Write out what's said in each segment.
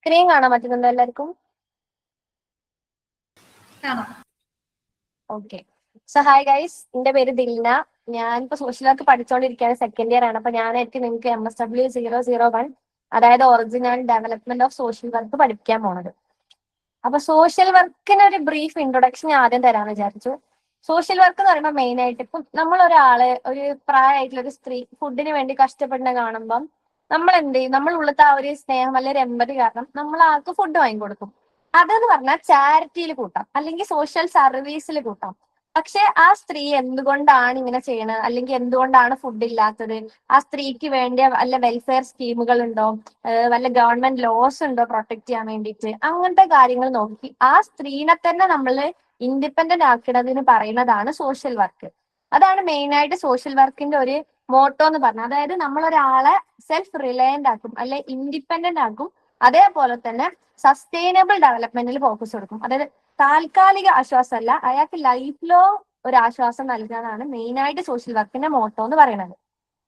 Screen കാണാൻ പറ്റുന്നുണ്ടോ എല്ലാവർക്കും? ഓക്കെ. സോ ഹായ് ഗൈസ്, എന്റെ പേര് ദിൽന. ഞാനിപ്പോ സോഷ്യൽ വർക്ക് പഠിച്ചുകൊണ്ടിരിക്കുകയാണ്, സെക്കൻഡ് ഇയർ ആണ്. അപ്പൊ ഞാനായിട്ട് നിങ്ങൾക്ക് MSW001, അതായത് original development of social work പഠിപ്പിക്കാൻ പോണത്. അപ്പൊ സോഷ്യൽ വർക്കിന് ഒരു ബ്രീഫ് ഇൻട്രൊഡക്ഷൻ ആദ്യം തരാമെന്ന് വിചാരിച്ചു. സോഷ്യൽ വർക്ക് എന്ന് പറയുമ്പോൾ മെയിൻ ആയിട്ട് ഇപ്പം നമ്മൾ ഒരാള്, ഒരു പ്രായമായിട്ടുള്ള ഒരു സ്ത്രീ ഫുഡിന് വേണ്ടി കഷ്ടപ്പെടുന്ന കാണുമ്പം നമ്മൾ എന്ത് ചെയ്യും? നമ്മൾ ഉള്ളത്തെ ആ ഒരു സ്നേഹം അല്ലെങ്കിൽ എമ്പതി കാരണം നമ്മൾ ആൾക്ക് ഫുഡ് വാങ്ങിക്കൊടുക്കും. അതെന്ന് പറഞ്ഞാൽ ചാരിറ്റിയിൽ കൂട്ടാം, അല്ലെങ്കിൽ സോഷ്യൽ സർവീസിൽ കൂട്ടാം. പക്ഷെ ആ സ്ത്രീ എന്തുകൊണ്ടാണ് ഇങ്ങനെ ചെയ്യണത്, അല്ലെങ്കിൽ എന്തുകൊണ്ടാണ് ഫുഡ് ഇല്ലാത്തത്, ആ സ്ത്രീക്ക് വേണ്ട വല്ല വെൽഫെയർ സ്കീമുകൾ ഉണ്ടോ, വല്ല ഗവൺമെന്റ് ലോസ് ഉണ്ടോ പ്രൊട്ടക്ട് ചെയ്യാൻ വേണ്ടിയിട്ട്, അങ്ങനത്തെ കാര്യങ്ങൾ നോക്കി ആ സ്ത്രീനെ തന്നെ നമ്മൾ ഇൻഡിപെൻഡന്റ് ആക്കുന്നതിന് പറയുന്നതാണ് സോഷ്യൽ വർക്ക്. അതാണ് മെയിൻ ആയിട്ട് സോഷ്യൽ വർക്കിന്റെ ഒരു മോട്ടോ എന്ന് പറഞ്ഞത്. അതായത് നമ്മൾ ഒരാളെ സെൽഫ് റിലയന്റ് ആക്കും, അല്ലെ ഇൻഡിപെൻഡന്റ് ആക്കും. അതേപോലെ തന്നെ സസ്റ്റൈനബിൾ ഡെവലപ്മെന്റിൽ ഫോക്കസ് കൊടുക്കും. അതായത് താൽക്കാലിക ആശ്വാസമല്ല, അയാൾക്ക് ലൈഫ് ലോങ് ഒരു ആശ്വാസം നൽകാനാണ് മെയിൻ ആയിട്ട് സോഷ്യൽ വർക്കിന്റെ മോട്ടോ എന്ന് പറയുന്നത്.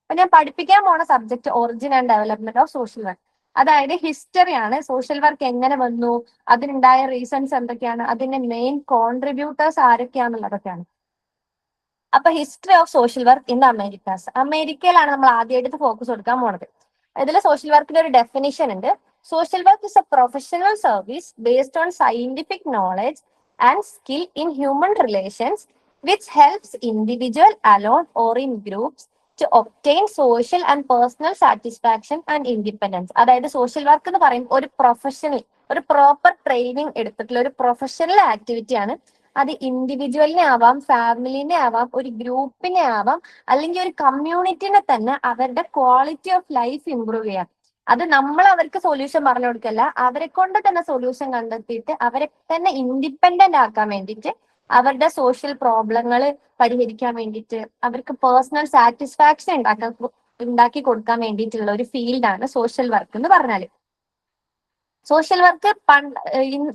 അപ്പൊ ഞാൻ പഠിപ്പിക്കാൻ പോണ subject origin and development of social work. അതായത് ഹിസ്റ്ററിയാണ്, സോഷ്യൽ വർക്ക് എങ്ങനെ വന്നു, അതിനുണ്ടായ റീസൺസ് എന്തൊക്കെയാണ്, അതിന്റെ മെയിൻ കോൺട്രിബ്യൂട്ടേഴ്സ് ആരൊക്കെയാണെന്നുള്ളതൊക്കെയാണ്. അപ്പൊ history of social work in Americas, അമേരിക്കയിലാണ് നമ്മൾ ആദ്യമായിട്ട് ഫോക്കസ് കൊടുക്കാൻ പോണത്. ഇതിൽ സോഷ്യൽ വർക്കിന്റെ ഒരു ഡെഫിനിഷൻ ഉണ്ട്. Social work is a professional service based on scientific knowledge and skill in human relations which helps individual alone or in groups to obtain social and personal satisfaction and independence. അതായത് social work എന്ന് പറയുമ്പോൾ ഒരു professional, ഒരു proper training എടുത്തിട്ടുള്ള ഒരു professional ആക്ടിവിറ്റിയാണ്. അത് ഇൻഡിവിജ്വലിനെ ആവാം, ഫാമിലിനെ ആവാം, ഒരു ഗ്രൂപ്പിനെ ആവാം, അല്ലെങ്കിൽ ഒരു കമ്മ്യൂണിറ്റിനെ തന്നെ അവരുടെ ക്വാളിറ്റി ഓഫ് ലൈഫ് ഇംപ്രൂവ് ചെയ്യാം. അത് നമ്മൾ അവർക്ക് സൊല്യൂഷൻ പറഞ്ഞു കൊടുക്കല്ല, അവരെ കൊണ്ട് തന്നെ സൊല്യൂഷൻ കണ്ടെത്തിയിട്ട് അവരെ തന്നെ ഇൻഡിപെൻഡന്റ് ആക്കാൻ വേണ്ടിയിട്ട്, അവരുടെ സോഷ്യൽ പ്രോബ്ലങ്ങൾ പരിഹരിക്കാൻ വേണ്ടിയിട്ട്, അവർക്ക് പേഴ്സണൽ സാറ്റിസ്ഫാക്ഷൻ ഉണ്ടാക്കി കൊടുക്കാൻ വേണ്ടിയിട്ടുള്ള ഒരു ഫീൽഡാണ് സോഷ്യൽ വർക്ക് എന്ന് പറഞ്ഞാല്. സോഷ്യൽ വർക്ക്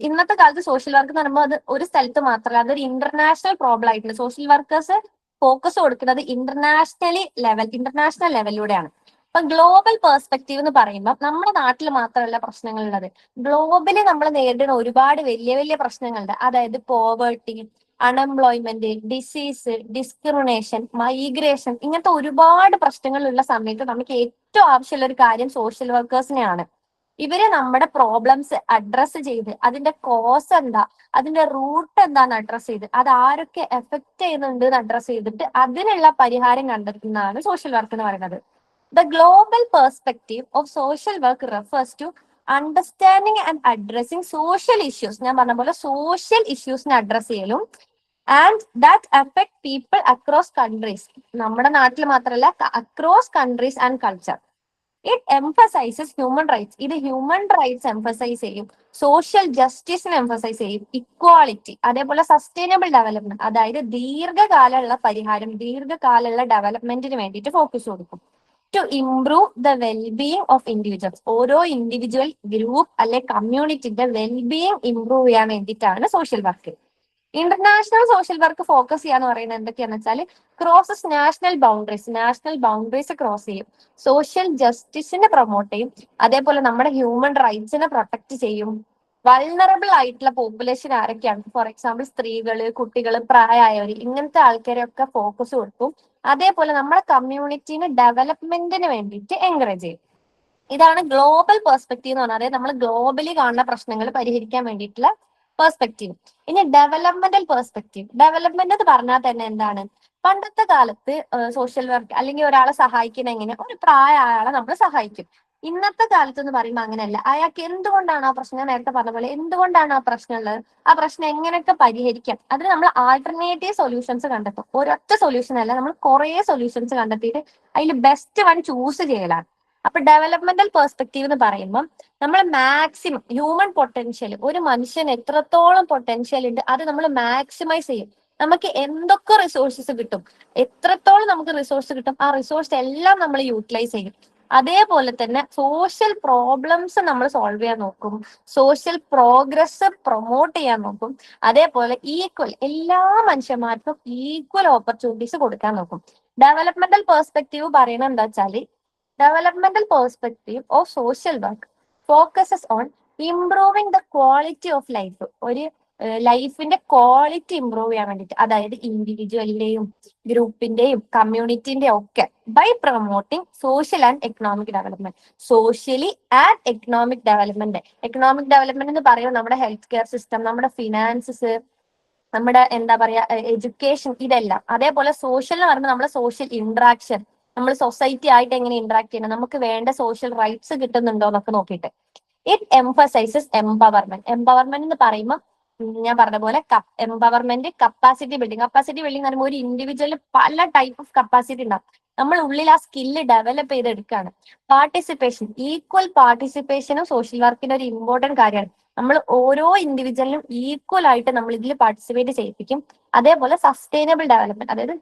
ഇന്നത്തെ കാലത്ത് സോഷ്യൽ വർക്ക് എന്ന് പറയുമ്പോൾ അത് ഒരു സ്ഥലത്ത് മാത്രമല്ല, അതൊരു ഇന്റർനാഷണൽ പ്രോബ്ലം ആയിട്ടുണ്ട്. സോഷ്യൽ വർക്കേഴ്സ് ഫോക്കസ് കൊടുക്കുന്നത് ഇന്റർനാഷണൽ ലെവലിലൂടെയാണ്. ഇപ്പൊ ഗ്ലോബൽ പെർസ്പെക്റ്റീവ് എന്ന് പറയുമ്പോൾ നമ്മുടെ നാട്ടിൽ മാത്രമല്ല പ്രശ്നങ്ങളുള്ളത്, ഗ്ലോബലി നമ്മൾ നേരിടുന്ന ഒരുപാട് വലിയ വലിയ പ്രശ്നങ്ങളുണ്ട്. അതായത് poverty, unemployment, disease, discrimination, migration, ഇങ്ങനത്തെ ഒരുപാട് പ്രശ്നങ്ങളുള്ള സമയത്ത് നമുക്ക് ഏറ്റവും ആവശ്യമുള്ള ഒരു കാര്യം സോഷ്യൽ വർക്കേഴ്സിനെയാണ്. ഇവര് നമ്മുടെ പ്രോബ്ലംസ് അഡ്രസ്സ് ചെയ്ത് അതിന്റെ കോസ് എന്താ, അതിന്റെ റൂട്ട് എന്താന്ന് അഡ്രസ്സ് ചെയ്ത്, അത് ആരൊക്കെ എഫക്ട് ചെയ്യുന്നുണ്ട് എന്ന് അഡ്രസ്സ് ചെയ്തിട്ട് അതിനുള്ള പരിഹാരം കണ്ടെത്തുന്നതാണ് സോഷ്യൽ വർക്ക് എന്ന് പറയുന്നത്. The global perspective of social work refers to understanding and addressing social issues. ഞാൻ പറഞ്ഞ പോലെ സോഷ്യൽ ഇഷ്യൂസിനെ അഡ്രസ് ചെയ്യലും and that affect people across countries, നമ്മുടെ നാട്ടിൽ മാത്രമല്ല across countries and culture. It emphasises human rights, ഇത് ഹ്യൂമൻ റൈറ്റ്സ് എംഫസൈസ് ചെയ്യും, സോഷ്യൽ ജസ്റ്റിസിനെ എംഫസൈസ് ചെയ്യും, ഇക്വാളിറ്റി, അതേപോലെ സസ്റ്റൈനബിൾ ഡെവലപ്മെന്റ്, അതായത് ദീർഘകാലമുള്ള പരിഹാരം, ദീർഘകാലമുള്ള ഡെവലപ്മെന്റിന് വേണ്ടിയിട്ട് ഫോക്കസ് കൊടുക്കും. To improve the wellbeing of individuals, ഓരോ ഇൻഡിവിജ്വൽ, ഗ്രൂപ്പ് അല്ലെ കമ്മ്യൂണിറ്റിന്റെ വെൽബീയിങ് ഇംപ്രൂവ് ചെയ്യാൻ വേണ്ടിയിട്ടാണ് social work. International social work focus ചെയ്യാന്ന് പറയുന്നത് എന്തൊക്കെയാന്ന് വെച്ചാൽ ക്രോസസ് നാഷണൽ ബൗണ്ടറീസ് ക്രോസ് ചെയ്യും, സോഷ്യൽ ജസ്റ്റിസിനെ പ്രൊമോട്ട് ചെയ്യും, അതേപോലെ നമ്മുടെ ഹ്യൂമൻ റൈറ്റ്സിനെ പ്രൊട്ടക്ട് ചെയ്യും. വൾണറബിൾ ആയിട്ടുള്ള പോപ്പുലേഷൻ ആരൊക്കെയാണ്, ഫോർ എക്സാമ്പിൾ സ്ത്രീകള്, കുട്ടികള്, പ്രായമായവർ, ഇങ്ങനത്തെ ആൾക്കാരെയൊക്കെ ഫോക്കസ് കൊടുക്കും. അതേപോലെ നമ്മുടെ കമ്മ്യൂണിറ്റീന് ഡെവലപ്മെന്റിന് വേണ്ടിയിട്ട് എൻകറേജ് ചെയ്യും. ഇതാണ് ഗ്ലോബൽ പെർസ്പെക്റ്റീവ് എന്ന് പറഞ്ഞാൽ, അതായത് നമ്മൾ ഗ്ലോബലി കാണുന്ന പ്രശ്നങ്ങൾ പരിഹരിക്കാൻ വേണ്ടിയിട്ടുള്ള പെർസ്പെക്റ്റീവ്. ഇനി ഡെവലപ്മെന്റൽ പെർസ്പെക്റ്റീവ്. ഡെവലപ്മെന്റ് എന്ന് പറഞ്ഞാൽ തന്നെ എന്താണ്, പണ്ടത്തെ കാലത്ത് സോഷ്യൽ വർക്ക് അല്ലെങ്കിൽ ഒരാളെ സഹായിക്കുന്ന എങ്ങനെ, ഒരു പ്രായ ആളെ നമ്മൾ സഹായിക്കും. ഇന്നത്തെ കാലത്ത് എന്ന് പറയുമ്പോൾ അങ്ങനെയല്ല. അയാൾക്ക് എന്തുകൊണ്ടാണ് ആ പ്രശ്നം, നേരത്തെ പറഞ്ഞ പോലെ എന്തുകൊണ്ടാണ് ആ പ്രശ്നം ഉള്ളത്, ആ പ്രശ്നം എങ്ങനെയൊക്കെ പരിഹരിക്കാം, അതിന് നമ്മൾ ആൾട്ടർനേറ്റീവ് സൊല്യൂഷൻസ് കണ്ടെത്തും. ഒരൊറ്റ സൊല്യൂഷൻ അല്ല, നമ്മൾ കുറെ സൊല്യൂഷൻസ് കണ്ടെത്തിയിട്ട് അതിൽ ബെസ്റ്റ് വൺ ചൂസ് ചെയ്യലാണ്. അപ്പൊ ഡെവലപ്മെന്റൽ പെർസ്പെക്റ്റീവ് എന്ന് പറയുമ്പോൾ നമ്മൾ മാക്സിമം ഹ്യൂമൻ പൊട്ടൻഷ്യൽ, ഒരു മനുഷ്യന് എത്രത്തോളം പൊട്ടൻഷ്യൽ ഉണ്ട് അത് നമ്മൾ മാക്സിമൈസ് ചെയ്യും. നമുക്ക് എന്തൊക്കെ റിസോഴ്സസ് കിട്ടും, എത്രത്തോളം നമുക്ക് റിസോഴ്സ് കിട്ടും, ആ റിസോഴ്സ് എല്ലാം നമ്മൾ യൂട്ടിലൈസ് ചെയ്യും. അതേപോലെ തന്നെ സോഷ്യൽ പ്രോബ്ലംസ് നമ്മൾ സോൾവ് ചെയ്യാൻ നോക്കും, സോഷ്യൽ പ്രോഗ്രസ് പ്രൊമോട്ട് ചെയ്യാൻ നോക്കും. അതേപോലെ ഈക്വൽ, എല്ലാ മനുഷ്യന്മാർക്കും ഈക്വൽ ഓപ്പർച്യൂണിറ്റീസ് കൊടുക്കാൻ നോക്കും. ഡെവലപ്മെന്റൽ പെർസ്പെക്റ്റീവ് പറയുന്നത് എന്താ വെച്ചാല് developmental perspective of social work focuses on improving the quality of life. ഒരു ലൈഫിന്റെ ക്വാളിറ്റി ഇംപ്രൂവ് ചെയ്യാൻ വേണ്ടിയിട്ട്, അതായത് ഇൻഡിവിജ്വലിന്റെയും ഗ്രൂപ്പിന്റെയും കമ്മ്യൂണിറ്റിന്റെയും ഒക്കെ by promoting social and economic development. Socially and economic development. Economic development എന്ന് പറയുമ്പോൾ നമ്മുടെ ഹെൽത്ത് കെയർ സിസ്റ്റം, നമ്മുടെ ഫിനാൻസസ്, നമ്മുടെ എന്താ പറയാ എഡ്യൂക്കേഷൻ, ഇതെല്ലാം. അതേപോലെ സോഷ്യൽ എന്ന് പറയുമ്പോൾ നമ്മുടെ സോഷ്യൽ ഇന്ററാക്ഷൻ, നമ്മൾ സൊസൈറ്റി ആയിട്ട് എങ്ങനെ ഇന്ററാക്ട് ചെയ്യണം, നമുക്ക് വേണ്ട സോഷ്യൽ റൈറ്റ്സ് കിട്ടുന്നുണ്ടോ എന്നൊക്കെ നോക്കിയിട്ട്. It emphasises empowerment. എംപവർമെന്റ് എന്ന് പറയുമ്പോൾ ഞാൻ പറഞ്ഞ പോലെ empowerment, capacity building. Capacity building എന്ന് പറയുമ്പോൾ ഒരു ഇൻഡിവിജ്വലിന് പല ടൈപ്പ് ഓഫ് കപ്പാസിറ്റി ഉണ്ടാവും. നമ്മൾ ഉള്ളിൽ ആ സ്കില്ല് ഡെവലപ്പ് ചെയ്തെടുക്കുകയാണ്. പാർട്ടിസിപ്പേഷൻ, ഈക്വൽ പാർട്ടിസിപ്പേഷനും സോഷ്യൽ വർക്കിന്റെ ഒരു ഇമ്പോർട്ടന്റ് കാര്യമാണ്. നമ്മൾ ഓരോ ഇൻഡിവിജ്വലിനും ഈക്വൽ ആയിട്ട് നമ്മൾ ഇതിൽ പാർട്ടിസിപ്പേറ്റ് ചെയ്യിപ്പിക്കും. അതേപോലെ സസ്റ്റൈനബിൾ ഡെവലപ്മെന്റ്, അതായത്